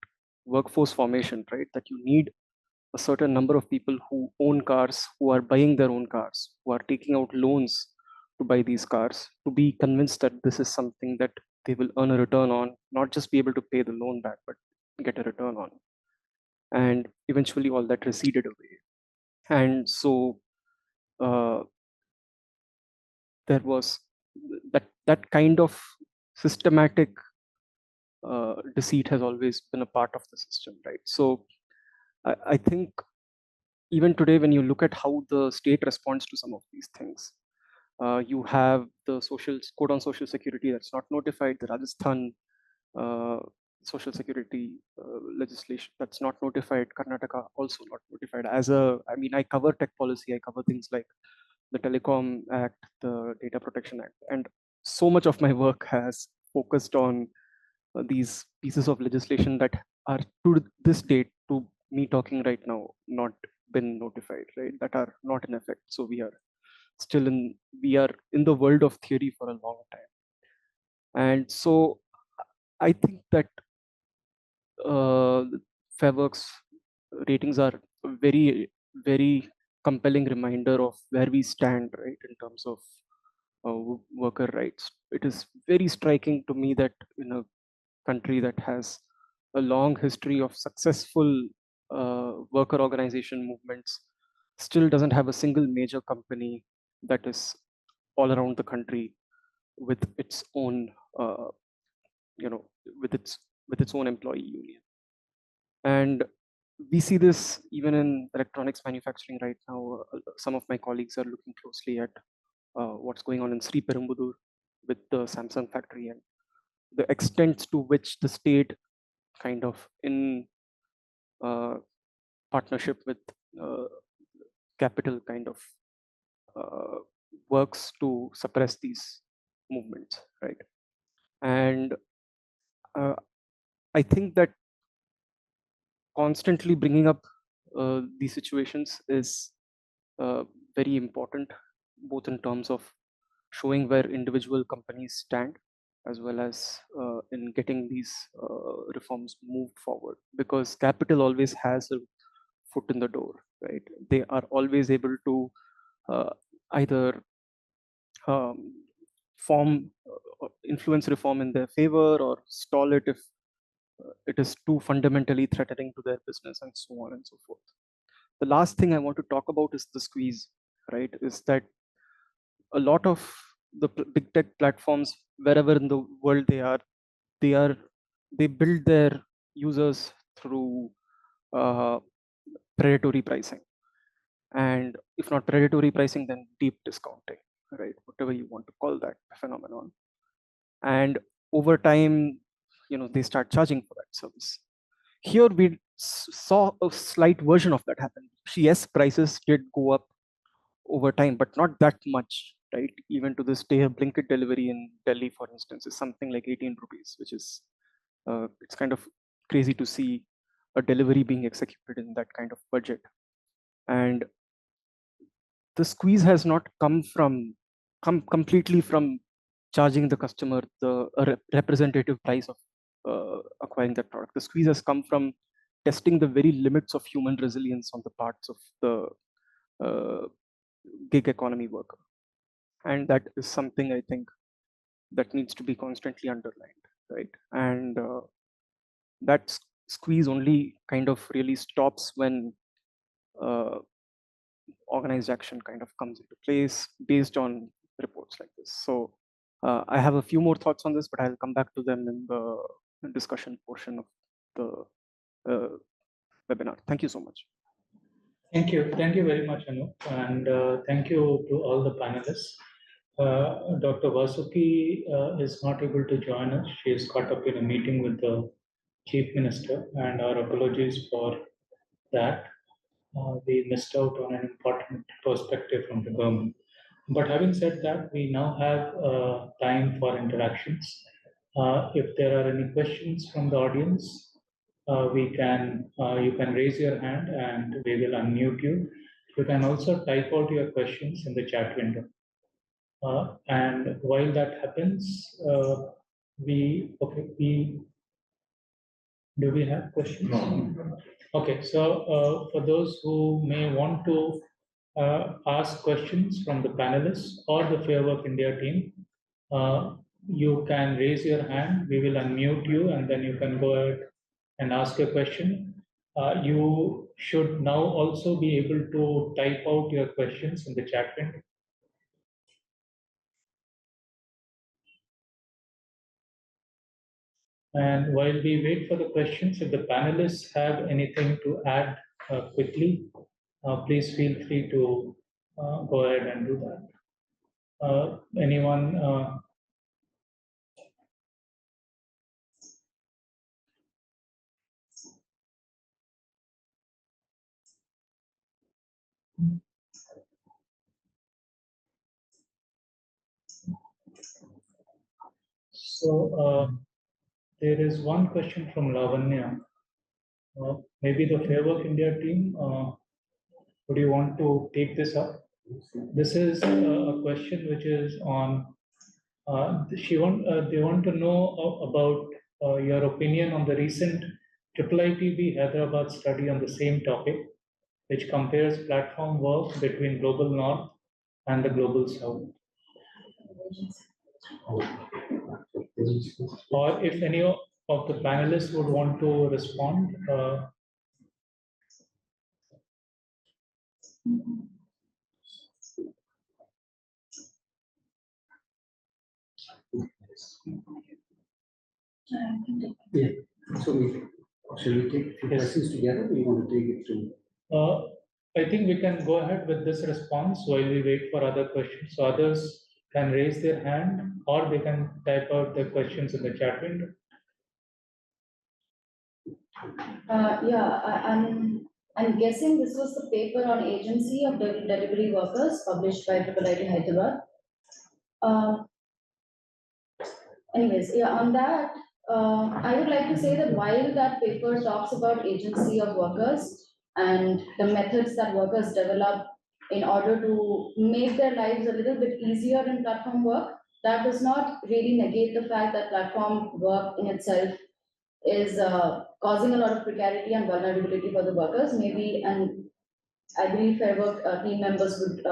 workforce formation, right? That you need a certain number of people who own cars, who are buying their own cars, who are taking out loans to buy these cars, to be convinced that this is something that they will earn a return on, not just be able to pay the loan back, but get a return on. And eventually all that receded away. And so there was that kind of systematic deceit has always been a part of the system, right? So I think even today, when you look at how the state responds to some of these things, you have the social code on social security that's not notified, the Rajasthan uh, social security legislation that's not notified, Karnataka also not notified. I mean, I cover tech policy, I cover things like the Telecom Act, the Data Protection Act, and so much of my work has focused on these pieces of legislation that are to this date, to me talking right now, not been notified, right? That are not in effect. So we are in the world of theory for a long time. And so I think that Fairwork's ratings are a very compelling reminder of where we stand, right, in terms of worker rights. It is very striking to me that in a country that has a long history of successful worker organization movements still doesn't have a single major company that is all around the country with its own you know with its own employee union. And we see this even in electronics manufacturing right now. Some of my colleagues are looking closely at what's going on in Sri Perumbudur with the Samsung factory, and the extent to which the state kind of in uh, partnership with uh, capital kind of uh, works to suppress these movements, right? And uh, I think that constantly bringing up these situations is uh, very important, both in terms of showing where individual companies stand, as well as in getting these reforms moved forward. Because capital always has a foot in the door, right? They are always able to uh, either um, influence reform in their favor or stall it if it is too fundamentally threatening to their business, and so on and so forth. The last thing I want to talk about is the squeeze, right? Is that a lot of the big tech platforms, wherever in the world they are, they build their users through uh, predatory pricing, and if not predatory pricing, then deep discounting, right? Whatever you want to call that phenomenon. And over time, they start charging for that service. Here we saw a slight version of that happen. Yes, prices did go up over time, but not that much, right? Even to this day, a Blinkit delivery in Delhi, for instance, is something like 18 rupees, which is it's kind of crazy to see a delivery being executed in that kind of budget. And the squeeze has not come completely from charging the customer the representative price of acquiring that product. The squeeze has come from testing the very limits of human resilience on the parts of the uh, gig economy worker, and that is something I think that needs to be constantly underlined, right? And that squeeze only kind of really stops when uh, organized action kind of comes into place based on reports like this. So I have a few more thoughts on this, but I'll come back to them in the discussion portion of the webinar. Thank you so much. Thank you. Thank you very much, Anu. And thank you to all the panelists. Dr. Vasuki is not able to join us. She is caught up in a meeting with the Chief Minister, and our apologies for that. We missed out on an important perspective from the government. But having said that, we now have time for interactions. If there are any questions from the audience, you can raise your hand and we will unmute you. You can also type out your questions in the chat window. And while that happens, do we have questions? No. Okay, so for those who may want to ask questions from the panelists or the Fairwork India team, you can raise your hand. We will unmute you, and then you can go ahead and ask a question. You should now also be able to type out your questions in the chat window. And while we wait for the questions, if the panelists have anything to add quickly, please feel free to go ahead and do that. Anyone? So there is one question from Lavanya. Maybe the Fairwork India team, would you want to take this up? This is a question which is on, they want to know about your opinion on the recent IIIT-B Hyderabad study on the same topic, which compares platform work between Global North and the Global South. Or if any of the panelists would want to respond. Yeah, so shall we take the questions together? Or you want to take it to? I think we can go ahead with this response while we wait for other questions. So others can raise their hand or they can type out their questions in the chat window. I'm guessing this was the paper on agency of delivery workers published by IIIT Hyderabad. Anyways, yeah, on that, I would like to say that while that paper talks about agency of workers and the methods that workers develop in order to make their lives a little bit easier in platform work, that does not really negate the fact that platform work in itself is causing a lot of precarity and vulnerability for the workers. Maybe, and I believe Fairwork team members would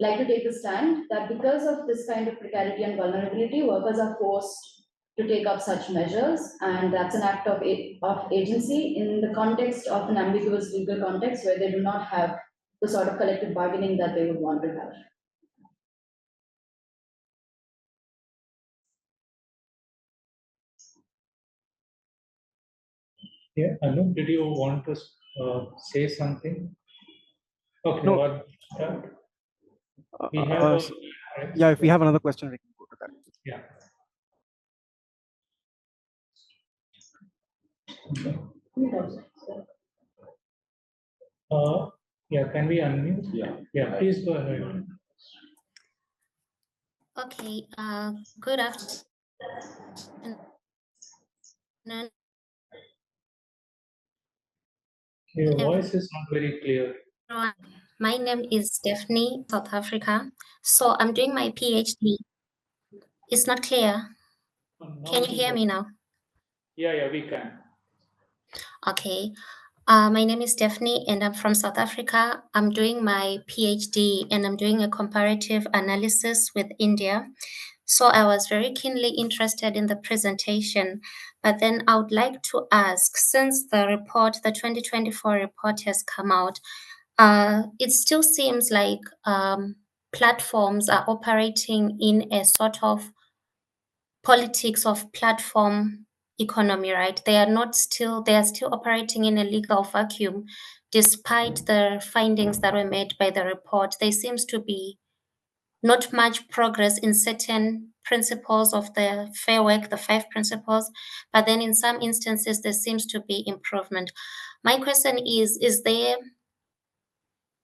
like to take the stand that because of this kind of precarity and vulnerability, workers are forced to take up such measures, and that's an act of agency in the context of an ambiguous legal context where they do not have the sort of collective bargaining that they would want to have. Yeah, Anu, did you want to say something? Okay, No. what? We have yeah, if we have another question, we can go to that. Yeah. Yeah, can we unmute? Yeah, please go ahead. Okay, good afternoon. Your voice is not very clear. My name is Stephanie, South Africa. So I'm doing my PhD. It's not clear. Can you hear me now? Yeah, we can. Okay. My name is Stephanie and I'm from South Africa. I'm doing my PhD and I'm doing a comparative analysis with India. So I was very keenly interested in the presentation, but then I would like to ask, since the report, the 2024 report has come out, it still seems like platforms are operating in a sort of politics of platform economy, right? They are still operating in a legal vacuum, despite the findings that were made by the report. There seems to be not much progress in certain principles of the fair work, the 5 principles, but then in some instances there seems to be improvement. My question is there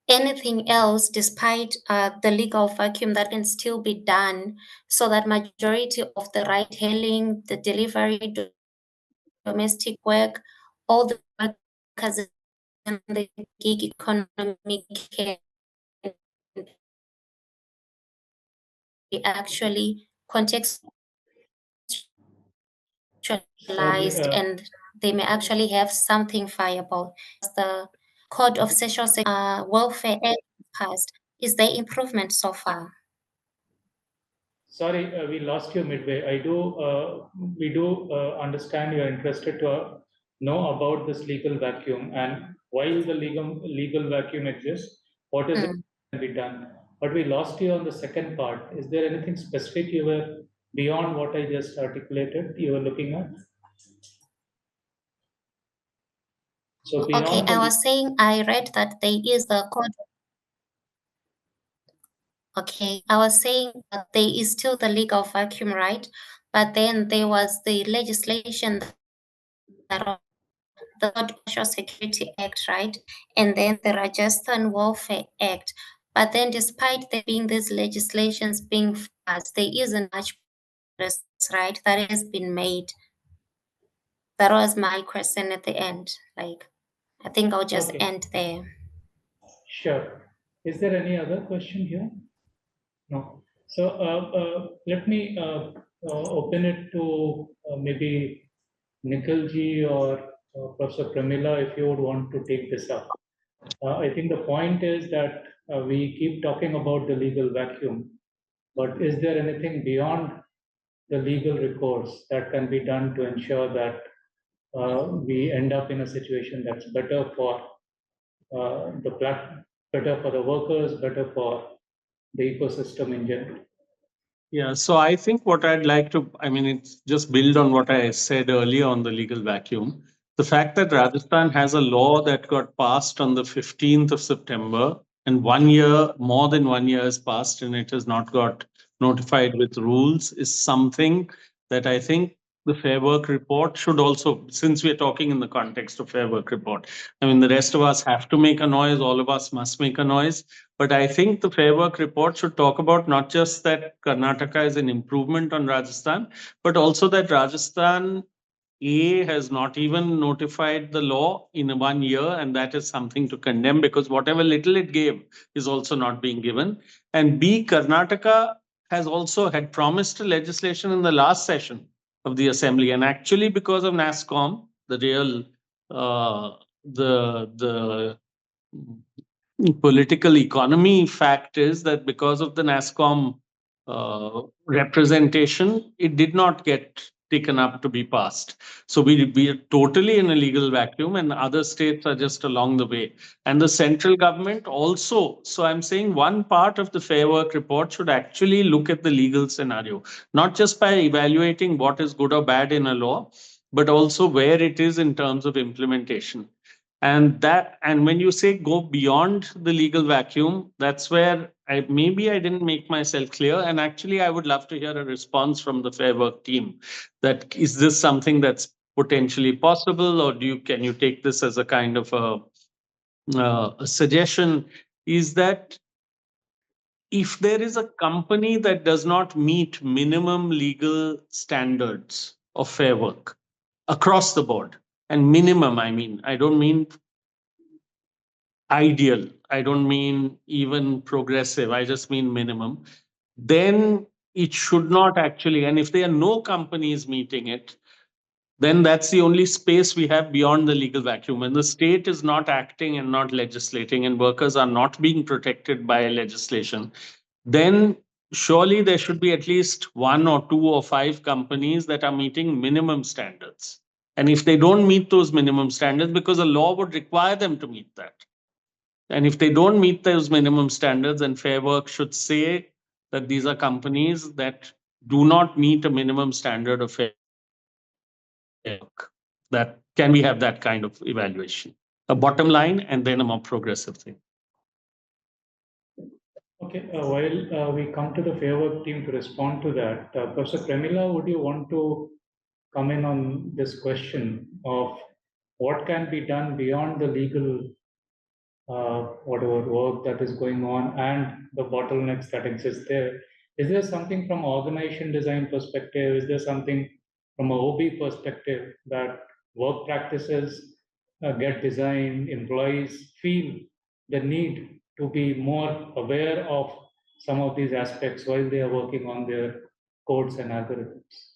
anything else despite the legal vacuum that can still be done so that majority of the ride hailing, the delivery, domestic work, all the workers in the gig economy can be actually contextualized and they may actually have something viable. The Code of Social Welfare Act passed. Is there improvement so far? Sorry, we lost you midway. We do understand you're interested to know about this legal vacuum, and while the legal vacuum exists, what is it that can be done? But we lost you on the second part. Is there anything specific you were beyond what I just articulated, you are looking at? So Okay, beyond I the, was saying I read that there is a code. Okay, I was saying that there is still the legal vacuum, right? But then there was the legislation that the Social Security Act, right? And then the Rajasthan Welfare Act. But then despite there being these legislations being passed, there isn't much progress, right, that has been made. That was my question at the end. Like, I think I'll just Okay. end there. Sure. Is there any other question here? No. So let me open it to maybe Nikhilji or Professor Pramila, if you would want to take this up. I think the point is that we keep talking about the legal vacuum, but is there anything beyond the legal recourse that can be done to ensure that we end up in a situation that's better for better for the workers, better for the ecosystem in general? Yeah, so I think what I'd like to, I mean, it's just build on what I said earlier on the legal vacuum. The fact that Rajasthan has a law that got passed on the 15th of September, and 1 year, more than 1 year has passed, and it has not got notified with rules, is something that I think the Fair Work report should also, since we're talking in the context of Fair Work report, I mean, the rest of us have to make a noise, all of us must make a noise. But I think the Fair Work report should talk about not just that Karnataka is an improvement on Rajasthan, but also that Rajasthan A has not even notified the law in 1 year, and that is something to condemn because whatever little it gave is also not being given. And B, Karnataka has also had promised a legislation in the last session of the assembly, and actually because of NASCOM, the real the political economy fact is that because of the NASCOM representation, it did not get taken up to be passed. So we are totally in a legal vacuum, and other states are just along the way. And the central government also. So I'm saying one part of the Fair Work report should actually look at the legal scenario, not just by evaluating what is good or bad in a law, but also where it is in terms of implementation. And when you say go beyond the legal vacuum, that's where maybe I didn't make myself clear. And actually, I would love to hear a response from the Fair Work team. That is this something that's potentially possible, or can you take this as a kind of a suggestion? Is that if there is a company that does not meet minimum legal standards of fair work across the board, and minimum, I mean, I don't mean ideal, I don't mean even progressive, I just mean minimum, then it should not actually, and if there are no companies meeting it, then that's the only space we have beyond the legal vacuum. And the state is not acting and not legislating, and workers are not being protected by legislation, then surely there should be at least 1 or 2 or 5 companies that are meeting minimum standards. And if they don't meet those minimum standards, because a law would require them to meet that, and if they don't meet those minimum standards, then Fair Work should say that these are companies that do not meet a minimum standard of fair work. That can we have that kind of evaluation? A bottom line and then a more progressive thing. Okay, while we come to the Fair Work team to respond to that, Professor Premila, would you want to come in on this question of what can be done beyond the legal whatever work that is going on and the bottlenecks that exist there? Is there something from organization design perspective? Is there something from a OB perspective that work practices get designed, employees feel the need to be more aware of some of these aspects while they are working on their codes and algorithms?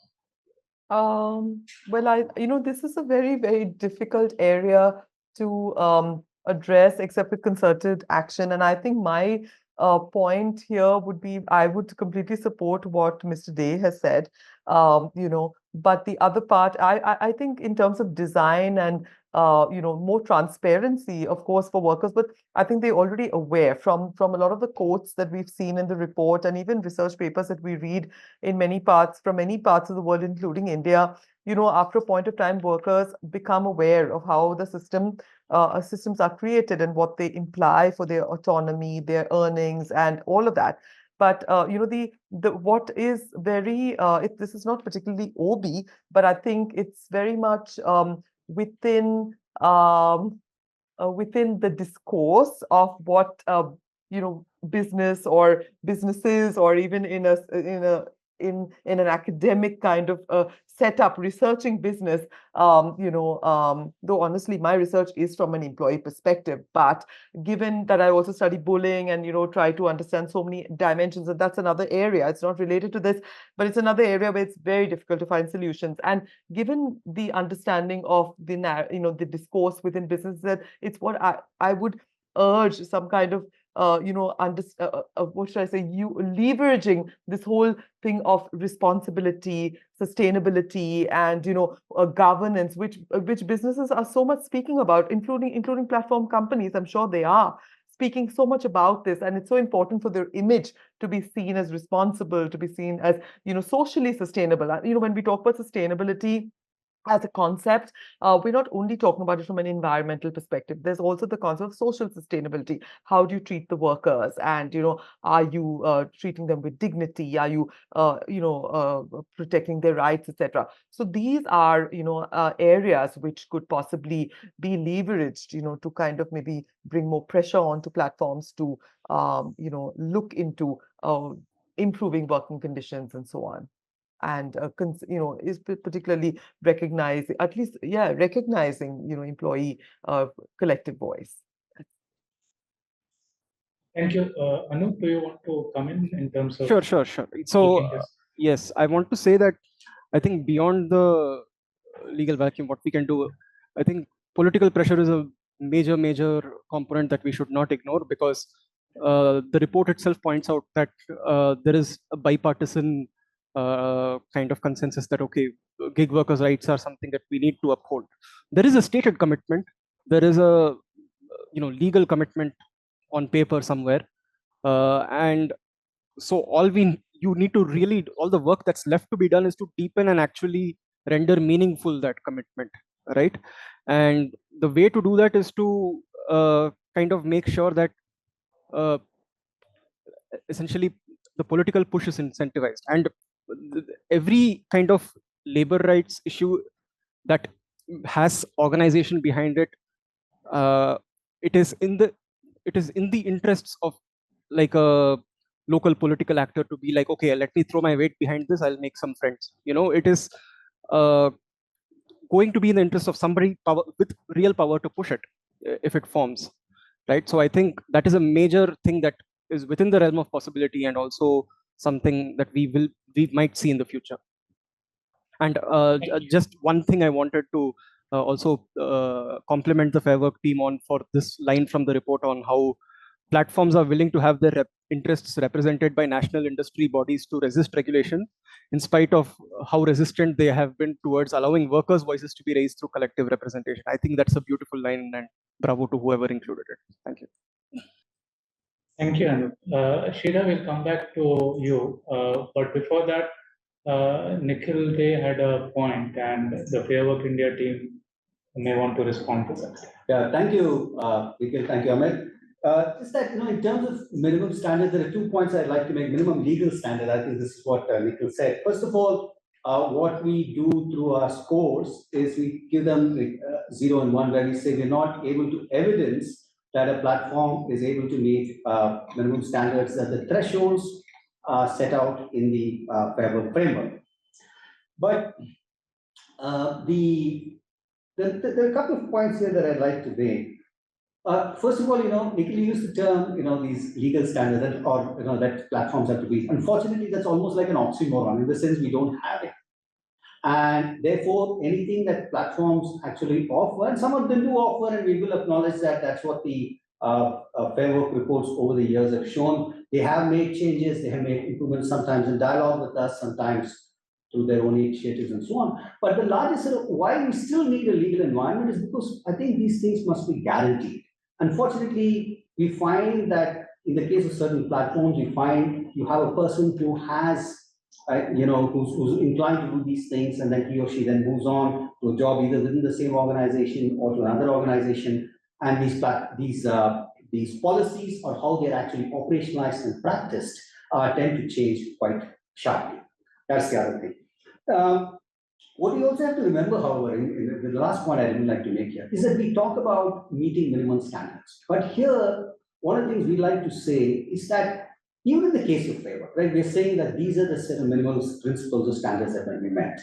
Well, this is a very, very difficult area to address except with concerted action. And I think my point here would be I would completely support what Mr. Day has said. But the other part, I think in terms of design and more transparency, of course, for workers, but I think they're already aware from a lot of the quotes that we've seen in the report and even research papers that we read in many parts of the world, including India. After a point of time, workers become aware of how the systems are created and what they imply for their autonomy, their earnings, and all of that. But the what is very this is not particularly OB, but I think it's very much within within the discourse of what business or businesses, or even in an academic kind of setup, researching business. Though honestly, my research is from an employee perspective, but given that I also study bullying and try to understand so many dimensions, and that's another area. It's not related to this, but it's another area where it's very difficult to find solutions. And given the understanding of the discourse within business, that it's what I would urge some kind of what should I say, leveraging this whole thing of responsibility, sustainability, and governance, which businesses are so much speaking about, including platform companies. I'm sure they are speaking so much about this, and it's so important for their image to be seen as responsible, to be seen as socially sustainable. When we talk about sustainability as a concept, we're not only talking about it from an environmental perspective. There's also the concept of social sustainability. How do you treat the workers? And, are you treating them with dignity? Are you, protecting their rights, etc.? So these are, areas which could possibly be leveraged, to kind of maybe bring more pressure onto platforms to, look into improving working conditions and so on. And is particularly recognizing, at least, recognizing employee collective voice. Thank you. Anup, do you want to come in terms of Sure. So looking this? yes, I want to say that I think beyond the legal vacuum, what we can do, I think political pressure is a major component that we should not ignore, because the report itself points out that there is a bipartisan kind of consensus that, okay, gig workers' rights are something that we need to uphold. There is a stated commitment. There is a legal commitment on paper somewhere, and so all the work that's left to be done is to deepen and actually render meaningful that commitment, right? And the way to do that is to kind of make sure that uh, essentially the political push is incentivized, and every kind of labor rights issue that has organization behind it, uh, it is in the interests of like a local political actor to be like, okay, let me throw my weight behind this, I'll make some friends. It is uh, going to be in the interest of somebody with real power to push it if it forms, right? So I think that is a major thing that is within the realm of possibility, and also something that we might see in the future. And just one thing I wanted to also compliment the Fairwork team on, for this line from the report on how platforms are willing to have their interests represented by national industry bodies to resist regulation, in spite of how resistant they have been towards allowing workers' voices to be raised through collective representation. I think that's a beautiful line, and bravo to whoever included it. Thank you. Thank you, Anup. Sheila, will come back to you. But before that, Nikhil, they had a point, and the Fairwork India team may want to respond to that. Yeah, thank you, Nikhil. Thank you, Amit. Just that, in terms of minimum standards, there are 2 points I'd like to make. Minimum legal standard, I think this is what Nikhil said. First of all, what we do through our scores is we give them 0 and 1, where we say we're not able to evidence that a platform is able to meet minimum standards, that the thresholds are set out in the Fairwork framework. But there are a couple of points here that I'd like to make. First of all, Nikhil used the term, these legal standards, or that platforms have to be. Unfortunately, that's almost like an oxymoron, in the sense we don't have it. And therefore, anything that platforms actually offer, and some of them do offer, and we will acknowledge that that's what the Fairwork reports over the years have shown. They have made changes, they have made improvements, sometimes in dialogue with us, sometimes through their own initiatives and so on. But the largest sort of why we still need a legal environment is because I think these things must be guaranteed. Unfortunately, we find that in the case of certain platforms, we find you have a person who has, who's inclined to do these things, and then he or she then moves on to a job either within the same organization or to another organization, and these policies or how they're actually operationalized and practiced tend to change quite sharply. That's the other thing. What we also have to remember, however, in the last point I didn't like to make here, is that we talk about meeting minimum standards. But here, one of the things we like to say is that even in the case of Fairwork, right, we're saying that these are the set of minimum principles or standards that will be met.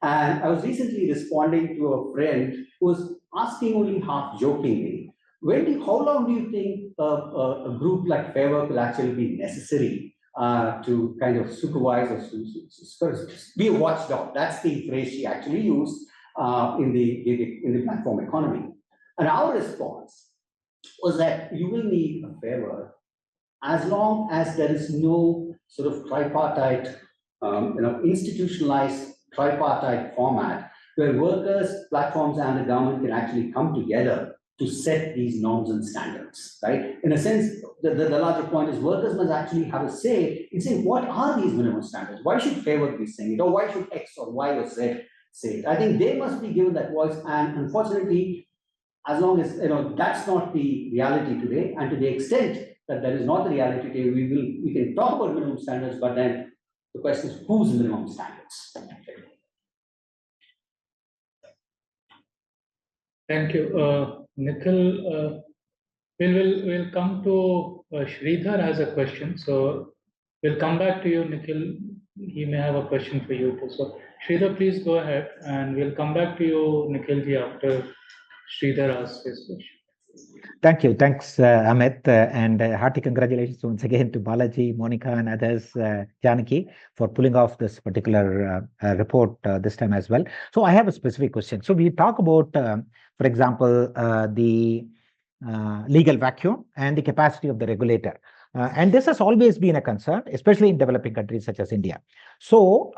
And I was recently responding to a friend who was asking only half jokingly, how long do you think a group like Fairwork will actually be necessary to kind of supervise or be a watchdog? That's the phrase she actually used in the platform economy. And our response was that you will need a Fairwork as long as there is no sort of tripartite, institutionalized tripartite format where workers, platforms, and the government can actually come together to set these norms and standards, right? In a sense, the larger point is workers must actually have a say in saying, what are these minimum standards? Why should Fairwork be saying it? Or why should X or Y or Z say it? I think they must be given that voice. And unfortunately, as long as, that's not the reality today, and to the extent that that is not the reality today, we can talk about minimum standards, but then the question is whose minimum standards? Thank you. Nikhil, we'll come to Sridhar has a question. So we'll come back to you, Nikhil. He may have a question for you too. So Sridhar, please go ahead, and we'll come back to you, Nikhilji, after Sridhar asks his question. Thank you. Thanks, Amit, and hearty congratulations once again to Balaji, Monica, and others, Janaki, for pulling off this particular report this time as well. So I have a specific question. So we talk about, for example, the legal vacuum and the capacity of the regulator. And this has always been a concern, especially in developing countries such as India. So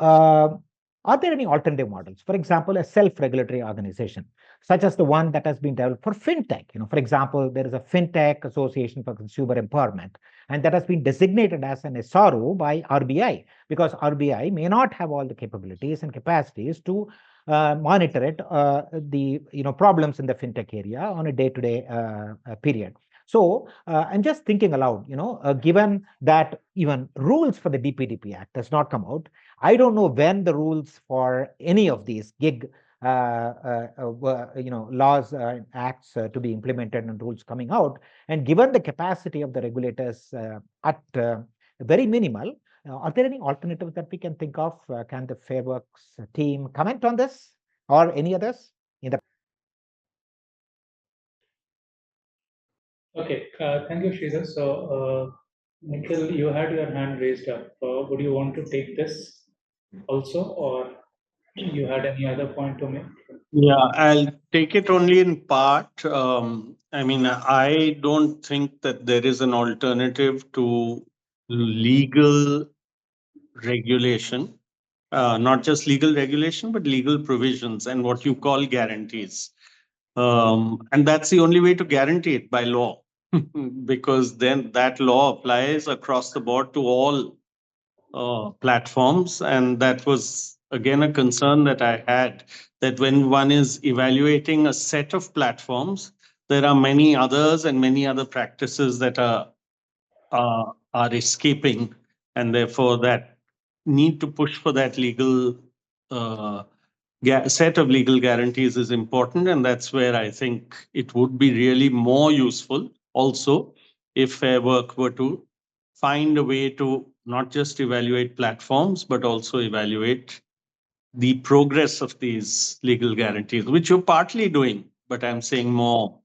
are there any alternative models? For example, a self-regulatory organization, such as the one that has been developed for fintech. For example, there is a fintech association for consumer empowerment, and that has been designated as an SRO by RBI, because RBI may not have all the capabilities and capacities to monitor it, the problems in the fintech area on a day-to-day period. So I'm just thinking aloud, given that even rules for the DPDP Act does not come out, I don't know when the rules for any of these gig laws and acts to be implemented and rules coming out. And given the capacity of the regulators at very minimal, are there any alternatives that we can think of? Can the Fairworks team comment on this or any others? Okay, thank you, Sridhar. So, Nikhil, you had your hand raised up. Would you want to take this also, or you had any other point to make? Yeah, I'll take it only in part. I don't think that there is an alternative to legal regulation, not just legal regulation, but legal provisions and what you call guarantees. And that's the only way to guarantee it, by law, because then that law applies across the board to all platforms. And that was, again, a concern that I had, that when one is evaluating a set of platforms, there are many others and many other practices that are escaping, and therefore that need to push for that legal set of legal guarantees is important. And that's where I think it would be really more useful also if Fairwork were to find a way to not just evaluate platforms, but also evaluate the progress of these legal guarantees, which you're partly doing, but I'm saying more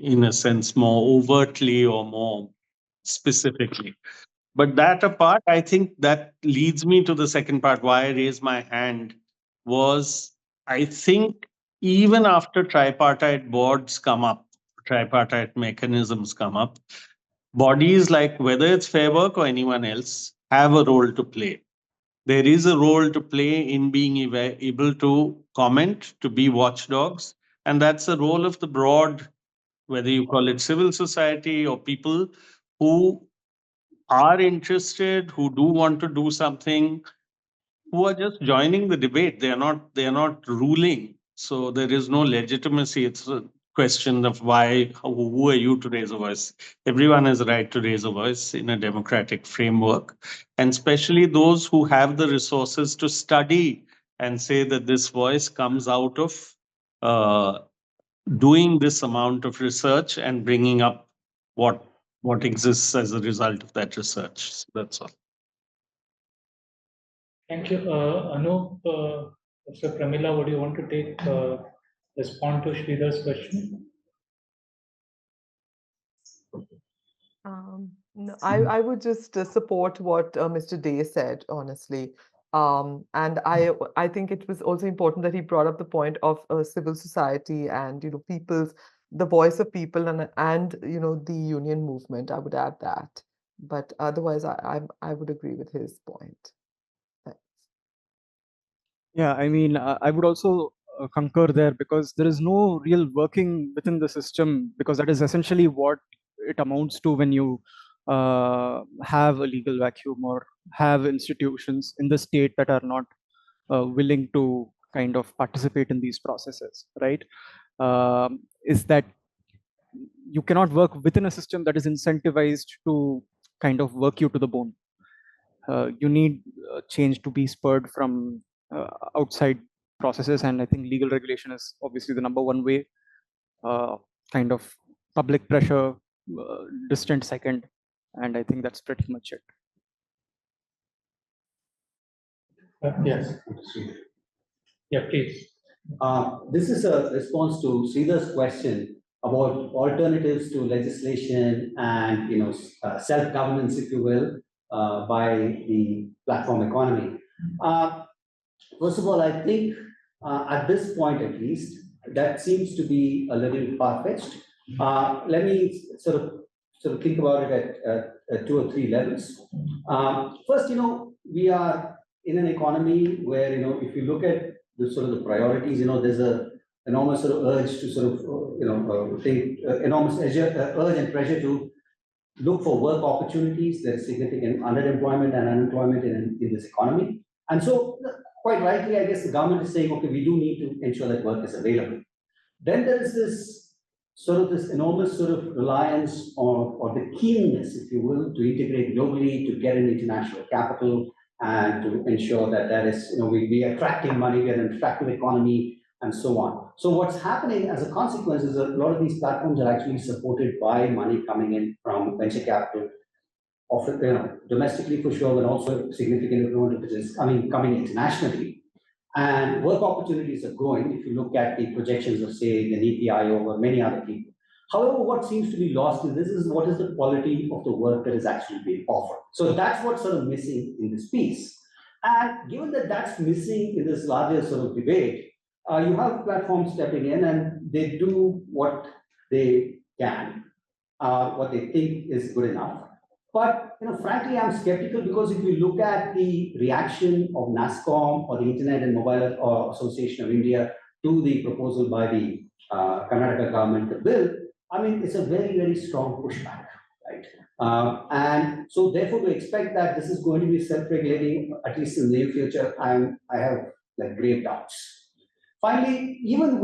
in a sense, more overtly or more specifically. But that apart, I think that leads me to the second part. Why I raised my hand was, I think even after tripartite boards come up, tripartite mechanisms come up, bodies like, whether it's Fairwork or anyone else, have a role to play. there is a role to play in being able to comment, to be watchdogs. And that's the role of the broad, whether you call it civil society or people who are interested, who do want to do something, who are just joining the debate. They are not ruling. So there is no legitimacy. It's a question of who are you to raise a voice? Everyone has a right to raise a voice in a democratic framework. And especially those who have the resources to study and say that this voice comes out of doing this amount of research and bringing up what exists as a result of that research. So that's all. Thank you. Anup, Professor Pramila, would you want to take respond to Sridhar's question? No, I would just support what Mr. Day said, honestly. And I think it was also important that he brought up the point of civil society and the voice of people and the union movement. I would add that, but otherwise I would agree with his point. Thanks. Yeah, I mean, I would also concur there, because there is no real working within the system, because that is essentially what it amounts to when you have a legal vacuum or have institutions in the state that are not willing to kind of participate in these processes, right? Is that you cannot work within a system that is incentivized to kind of work you to the bone. You need change to be spurred from outside processes, and I think legal regulation is obviously the number one way. Kind of public pressure, distant second, and I think that's pretty much it. Yes. Yeah, please. This is a response to Sridhar's question about alternatives to legislation and self-governance, if you will, by the platform economy. First of all, I think at this point at least, that seems to be a little far-fetched. Let me sort of think about it at 2 or 3 levels. First, we are in an economy where, if you look at the priorities, there's a enormous sort of urge to enormous urge and pressure to look for work opportunities. There's significant underemployment and unemployment in this economy. And so, quite rightly, I guess the government is saying, okay, we do need to ensure that work is available. Then there is this enormous reliance or the keenness, if you will, to integrate globally, to get in international capital, and to ensure that that is, we are attracting money, we are an attractive economy, and so on. So what's happening as a consequence is a lot of these platforms are actually supported by money coming in from venture capital, often domestically for sure, but also significant amount which is coming internationally. And work opportunities are growing if you look at the projections of, say, the NITI Aayog or many other people. However, what seems to be lost is what is the quality of the work that is actually being offered. So that's what's sort of missing in this piece. And given that that's missing in this larger sort of debate, you have platforms stepping in and they do what they can, what they think is good enough. But frankly, I'm skeptical, because if you look at the reaction of NASSCOM or the Internet and Mobile Association of India to the proposal by the Karnataka government, the bill, I mean, it's a very, very strong pushback, right? And so therefore, to expect that this is going to be self-regulating, at least in the near future, I have grave doubts. Finally, even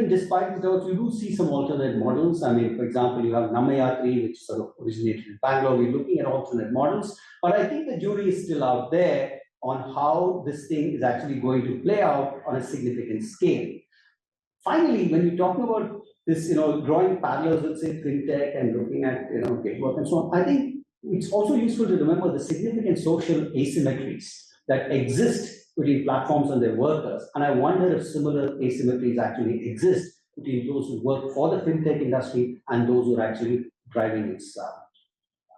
despite the doubts, we do see some alternate models. I mean, for example, you have Namayatri, which sort of originated in Bangalore. We're looking at alternate models, but I think the jury is still out there on how this thing is actually going to play out on a significant scale. Finally, when you're talking about this, drawing parallels with, say, fintech and looking at, network and so on, I think it's also useful to remember the significant social asymmetries that exist between platforms and their workers. And I wonder if similar asymmetries actually exist between those who work for the fintech industry and those who are actually driving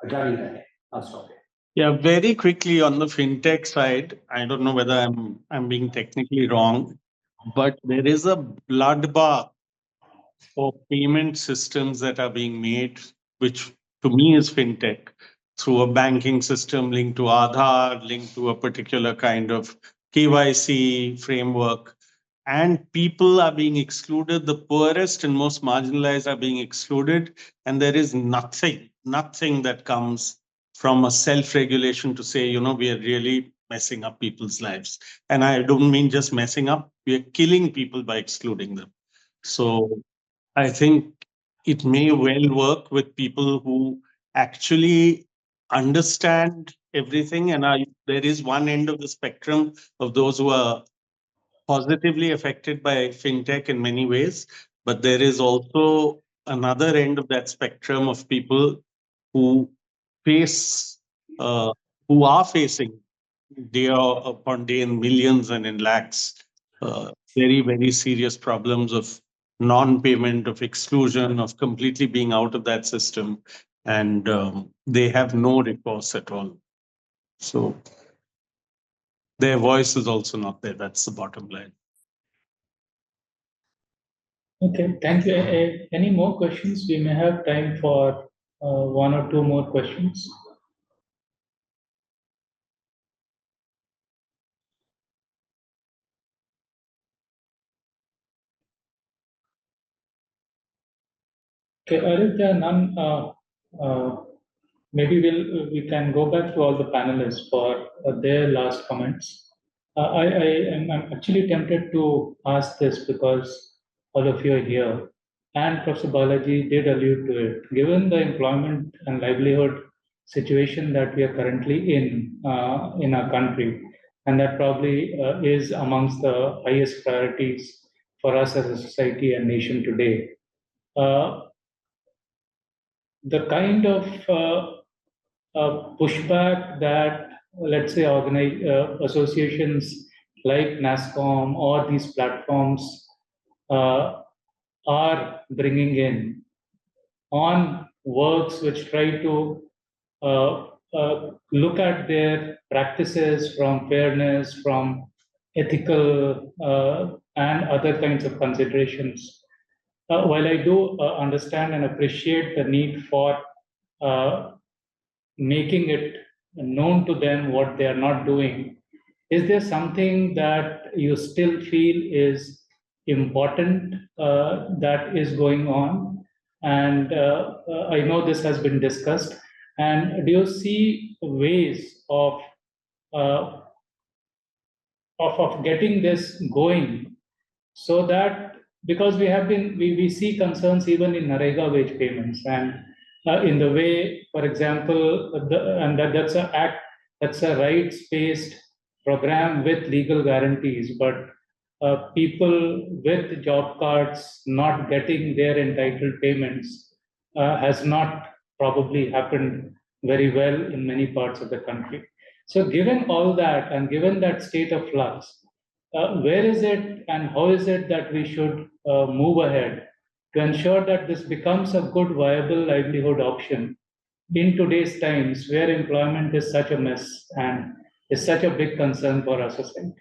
ahead. I'll stop here. Yeah, very quickly on the fintech side, I don't know whether I'm being technically wrong, but there is a bloodbath for payment systems that are being made, which to me is fintech. through a banking system linked to Aadhaar, linked to a particular kind of KYC framework. And people are being excluded. The poorest and most marginalized are being excluded. And there is nothing that comes from a self-regulation to say, we are really messing up people's lives. And I don't mean just messing up, we are killing people by excluding them. So I think it may well work with people who actually understand everything. And there is one end of the spectrum of those who are positively affected by fintech in many ways, but there is also another end of that spectrum of people who face, who are facing day upon day in millions and in lakhs, very, very serious problems of non-payment, of exclusion, of completely being out of that system, and they have no recourse at all. So their voice is also not there. That's the bottom line. Okay, thank you. Any more questions? We may have time for one or two more questions. Okay, if there are none, maybe we can go back to all the panelists for their last comments. I'm actually tempted to ask this because all of you are here, and Professor Balaji did allude to it. Given the employment and livelihood situation that we are currently in our country, and that probably is amongst the highest priorities for us as a society and nation today. The kind of pushback that, let's say, associations like NASCOM or these platforms are bringing in on works which try to look at their practices from fairness, from ethical and other kinds of considerations. While I do understand and appreciate the need for making it known to them what they are not doing, is there something that you still feel is important that is going on? And I know this has been discussed. And do you see ways of getting this going, so that, because we see concerns even in Narega wage payments, and in the way, for example, that's a rights-based program with legal guarantees, but people with job cards not getting their entitled payments has not probably happened very well in many parts of the country. So given all that, and given that state of flux, where is it and how is it that we should move ahead to ensure that this becomes a good, viable livelihood option in today's times, where employment is such a mess and is such a big concern for our society?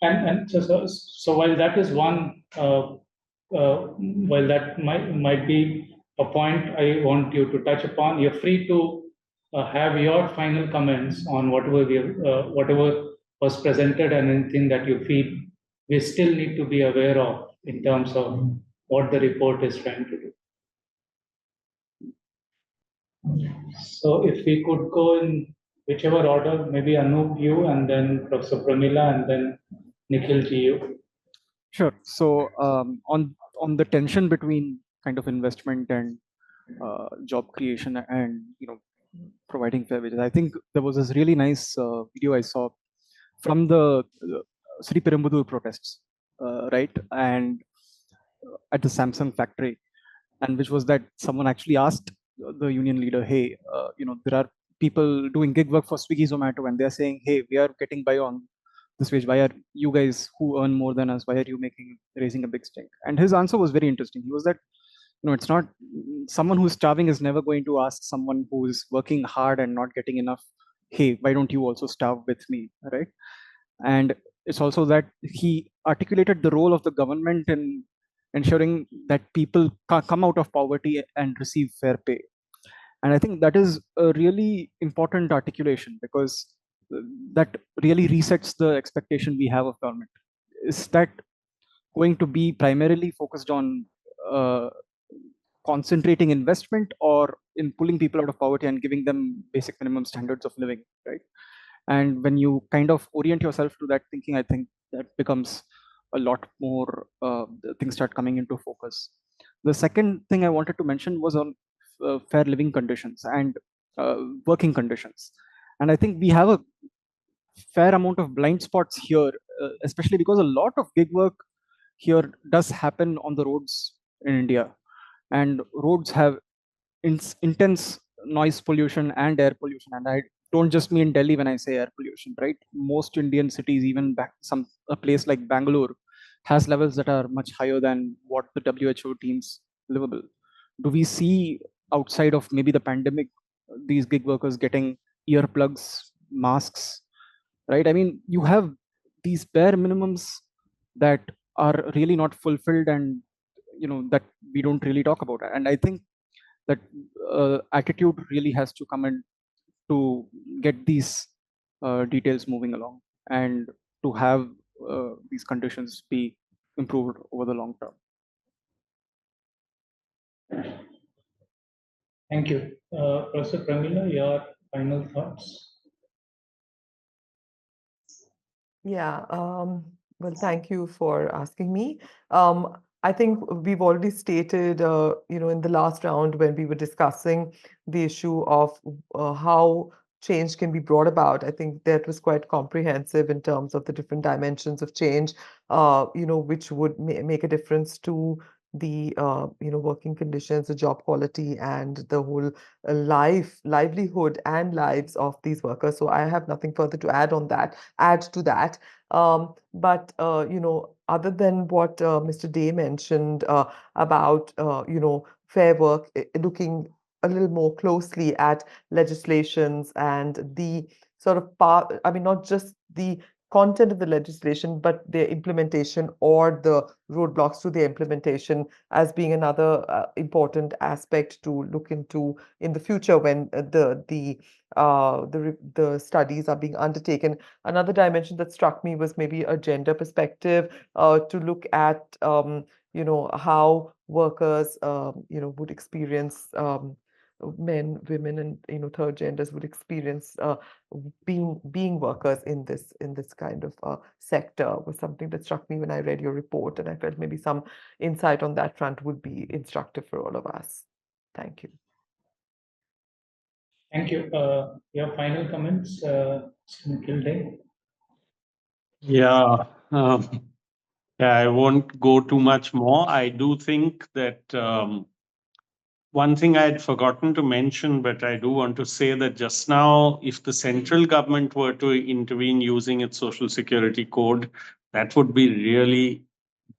And so while that is one, while that might be a point I want you to touch upon, you're free to have your final comments on whatever was presented, and anything that you feel we still need to be aware of in terms of what the report is trying to do. So if we could go in whichever order, maybe Anup, you, and then Professor Pramila, and then Nikhil ji, you. Sure. So on the tension between kind of investment and job creation and providing fair wages, I think there was this really nice video I saw from the Sri Perumbudur protests, right? And at the Samsung factory, and which was that someone actually asked the union leader, hey, there are people doing gig work for Swiggy, Zomato, and they're saying, hey, we are getting by on this wage. Why are you guys who earn more than us? Why are you raising a big stink? And his answer was very interesting. He was that, it's not, someone who's starving is never going to ask someone who is working hard and not getting enough, hey, why don't you also starve with me, right? And it's also that he articulated the role of the government in ensuring that people come out of poverty and receive fair pay. And I think that is a really important articulation, because that really resets the expectation we have of government. Is that going to be primarily focused on concentrating investment, or in pulling people out of poverty and giving them basic minimum standards of living, right? And when you kind of orient yourself to that thinking, I think that becomes a lot more, things start coming into focus. The second thing I wanted to mention was on fair living conditions and working conditions. And I think we have a fair amount of blind spots here, especially because a lot of gig work here does happen on the roads in India. And roads have intense noise pollution and air pollution. And I don't just mean Delhi when I say air pollution, right? Most Indian cities, even a place like Bangalore, has levels that are much higher than what the WHO deems livable. Do we see, outside of maybe the pandemic, these gig workers getting earplugs, masks, right? I mean, you have these bare minimums that are really not fulfilled, and that we don't really talk about. And I think that attitude really has to come in to get these details moving along, and to have these conditions be improved over the long term. Thank you. Professor Pramila, your final thoughts? Yeah, well, thank you for asking me. I think we've already stated, in the last round when we were discussing the issue of how change can be brought about. I think that was quite comprehensive in terms of the different dimensions of change, which would make a difference to the, working conditions, the job quality, and the whole livelihood and lives of these workers. So I have nothing further to add to that. But other than what Mr. Day mentioned about fair work, looking a little more closely at legislations and the sort of part, I mean, not just the content of the legislation, but their implementation or the roadblocks to their implementation as being another important aspect to look into in the future when the studies are being undertaken. Another dimension that struck me was maybe a gender perspective, to look at how workers would experience, men, women, and third genders would experience being workers in this kind of sector, was something that struck me when I read your report, and I felt maybe some insight on that front would be instructive for all of us. Thank you. Thank you. Your final comments, Mr. Nikhil Day? Yeah, I won't go too much more. I do think that one thing I had forgotten to mention, but I do want to say that just now, if the central government were to intervene using its social security code, that would be really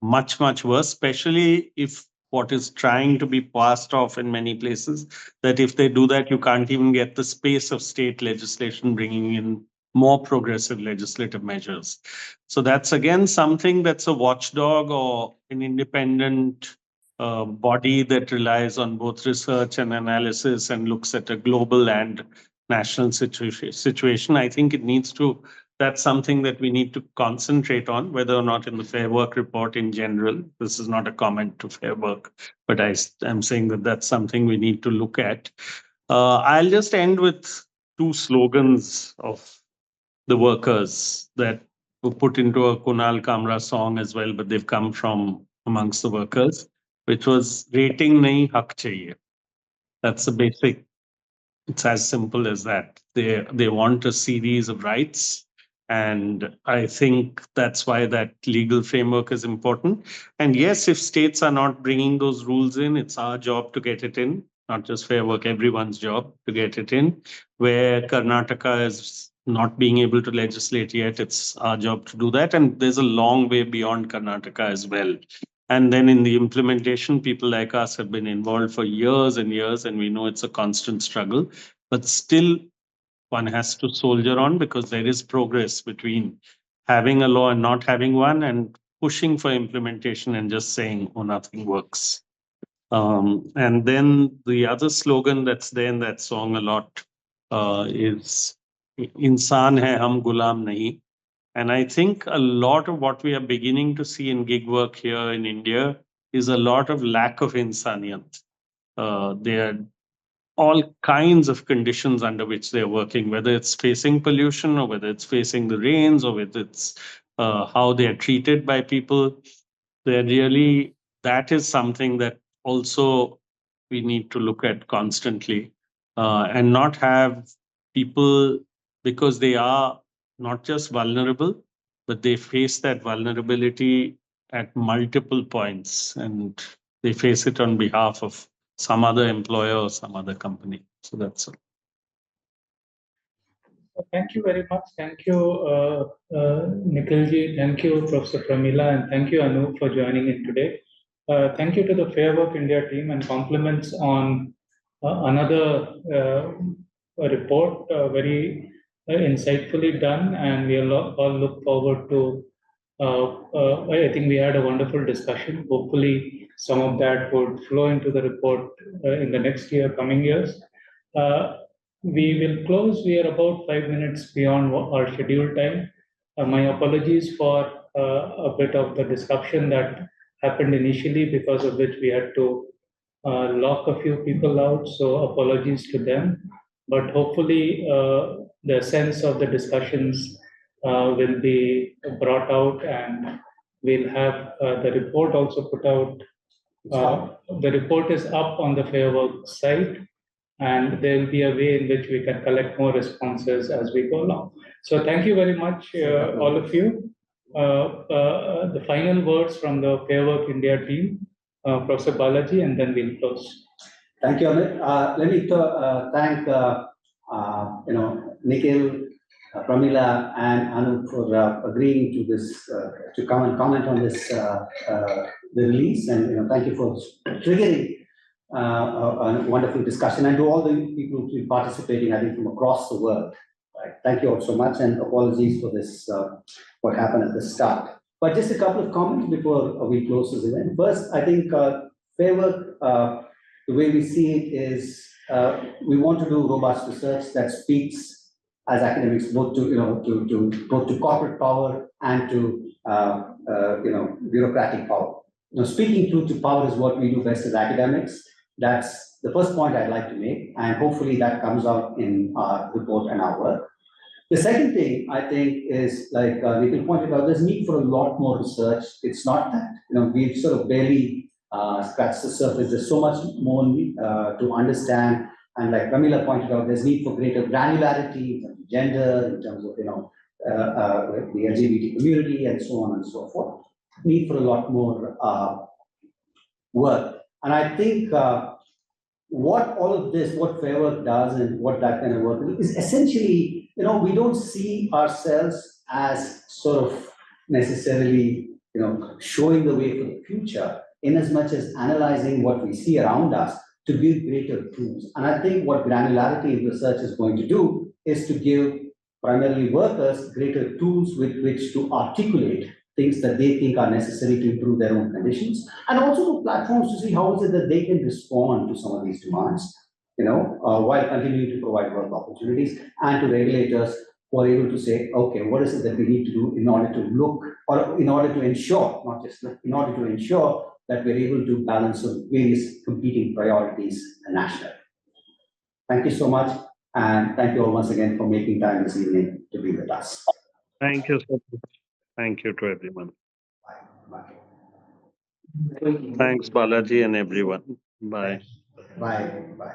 much, much worse, especially if what is trying to be passed off in many places, that if they do that, you can't even get the space of state legislation bringing in more progressive legislative measures. So that's again something that's a watchdog or an independent body that relies on both research and analysis and looks at a global and national situation. I think it needs to, that's something that we need to concentrate on, whether or not in the Fair Work report in general. This is not a comment to Fair Work, but I'm saying that that's something we need to look at. I'll just end with two slogans of the workers that were put into a Kunal Kamra song as well, but they've come from amongst the workers, which was rating nahi hak chahiye. That's the basic, it's as simple as that. They want a series of rights. And I think that's why that legal framework is important. And yes, if states are not bringing those rules in, it's our job to get it in, not just Fair Work, everyone's job to get it in. Where Karnataka is not being able to legislate yet, it's our job to do that. And there's a long way beyond Karnataka as well. And then in the implementation, people like us have been involved for years and years, and we know it's a constant struggle. But still, one has to soldier on, because there is progress between having a law and not having one, and pushing for implementation and just saying, oh, nothing works. And then the other slogan that's there in that song a lot is "Insaan hai hum gulam nahi." And I think a lot of what we are beginning to see in gig work here in India is a lot of lack of insaniyat. There are all kinds of conditions under which they're working, whether it's facing pollution or whether it's facing the rains or whether it's how they are treated by people. They're really, that is something that also we need to look at constantly and not have people, because they are not just vulnerable, but they face that vulnerability at multiple points and they face it on behalf of some other employer or some other company. So that's all. Thank you very much. Thank you, Nikhilji. Thank you, Professor Pramila, and thank you, Anu, for joining in today. Thank you to the Fairwork India team and compliments on another report, very insightfully done, and we all look forward to. I think we had a wonderful discussion. Hopefully, some of that would flow into the report in the next year, coming years. We will close. We are about 5 minutes beyond our scheduled time. My apologies for a bit of the disruption that happened initially, because of which we had to lock a few people out. So apologies to them. But hopefully the sense of the discussions will be brought out, and we'll have the report also put out. The report is up on the Fairwork site, and there will be a way in which we can collect more responses as we go along. So thank you very much, all of you. The final words from the Fairwork India team, Professor Balaji, and then we'll close. Thank you, Amit. Let me thank Nikhil, Pramila, and Anu for agreeing to this, to come and comment on this the release, and thank you for triggering a wonderful discussion, and to all the people who are participating, I think from across the world. Right. Thank you all so much, and apologies for this, what happened at the start. But just a couple of comments before we close this event. First, I think Fairwork, the way we see it is, we want to do robust research that speaks as academics both to both to corporate power and to bureaucratic power. Speaking truth to power is what we do best as academics. That's the first point I'd like to make, and hopefully that comes out in our report and our work. The second thing I think is, like Nikhil pointed out, there's need for a lot more research. It's not that we've sort of barely scratched the surface. There's so much more to understand, and like Pramila pointed out, there's need for greater granularity in terms of gender, in terms of the LGBT community, and so on and so forth. Need for a lot more work. And I think what all of this, what Fairwork does and what that kind of work is essentially, we don't see ourselves as sort of necessarily, showing the way for the future, in as much as analyzing what we see around us to give greater tools. And I think what granularity in research is going to do is to give primarily workers greater tools with which to articulate things that they think are necessary to improve their own conditions, and also to platforms to see how is it that they can respond to some of these demands, while continuing to provide work opportunities, and to regulators who are able to say, okay, what is it that we need to do in order to look, or in order to ensure, not just look, in order to ensure that we're able to balance various competing priorities nationally. Thank you so much, and thank you all once again for making time this evening to be with us. Thank you so much. Thank you to everyone. Bye. Thanks, Balaji, and everyone. Bye. Bye. Bye.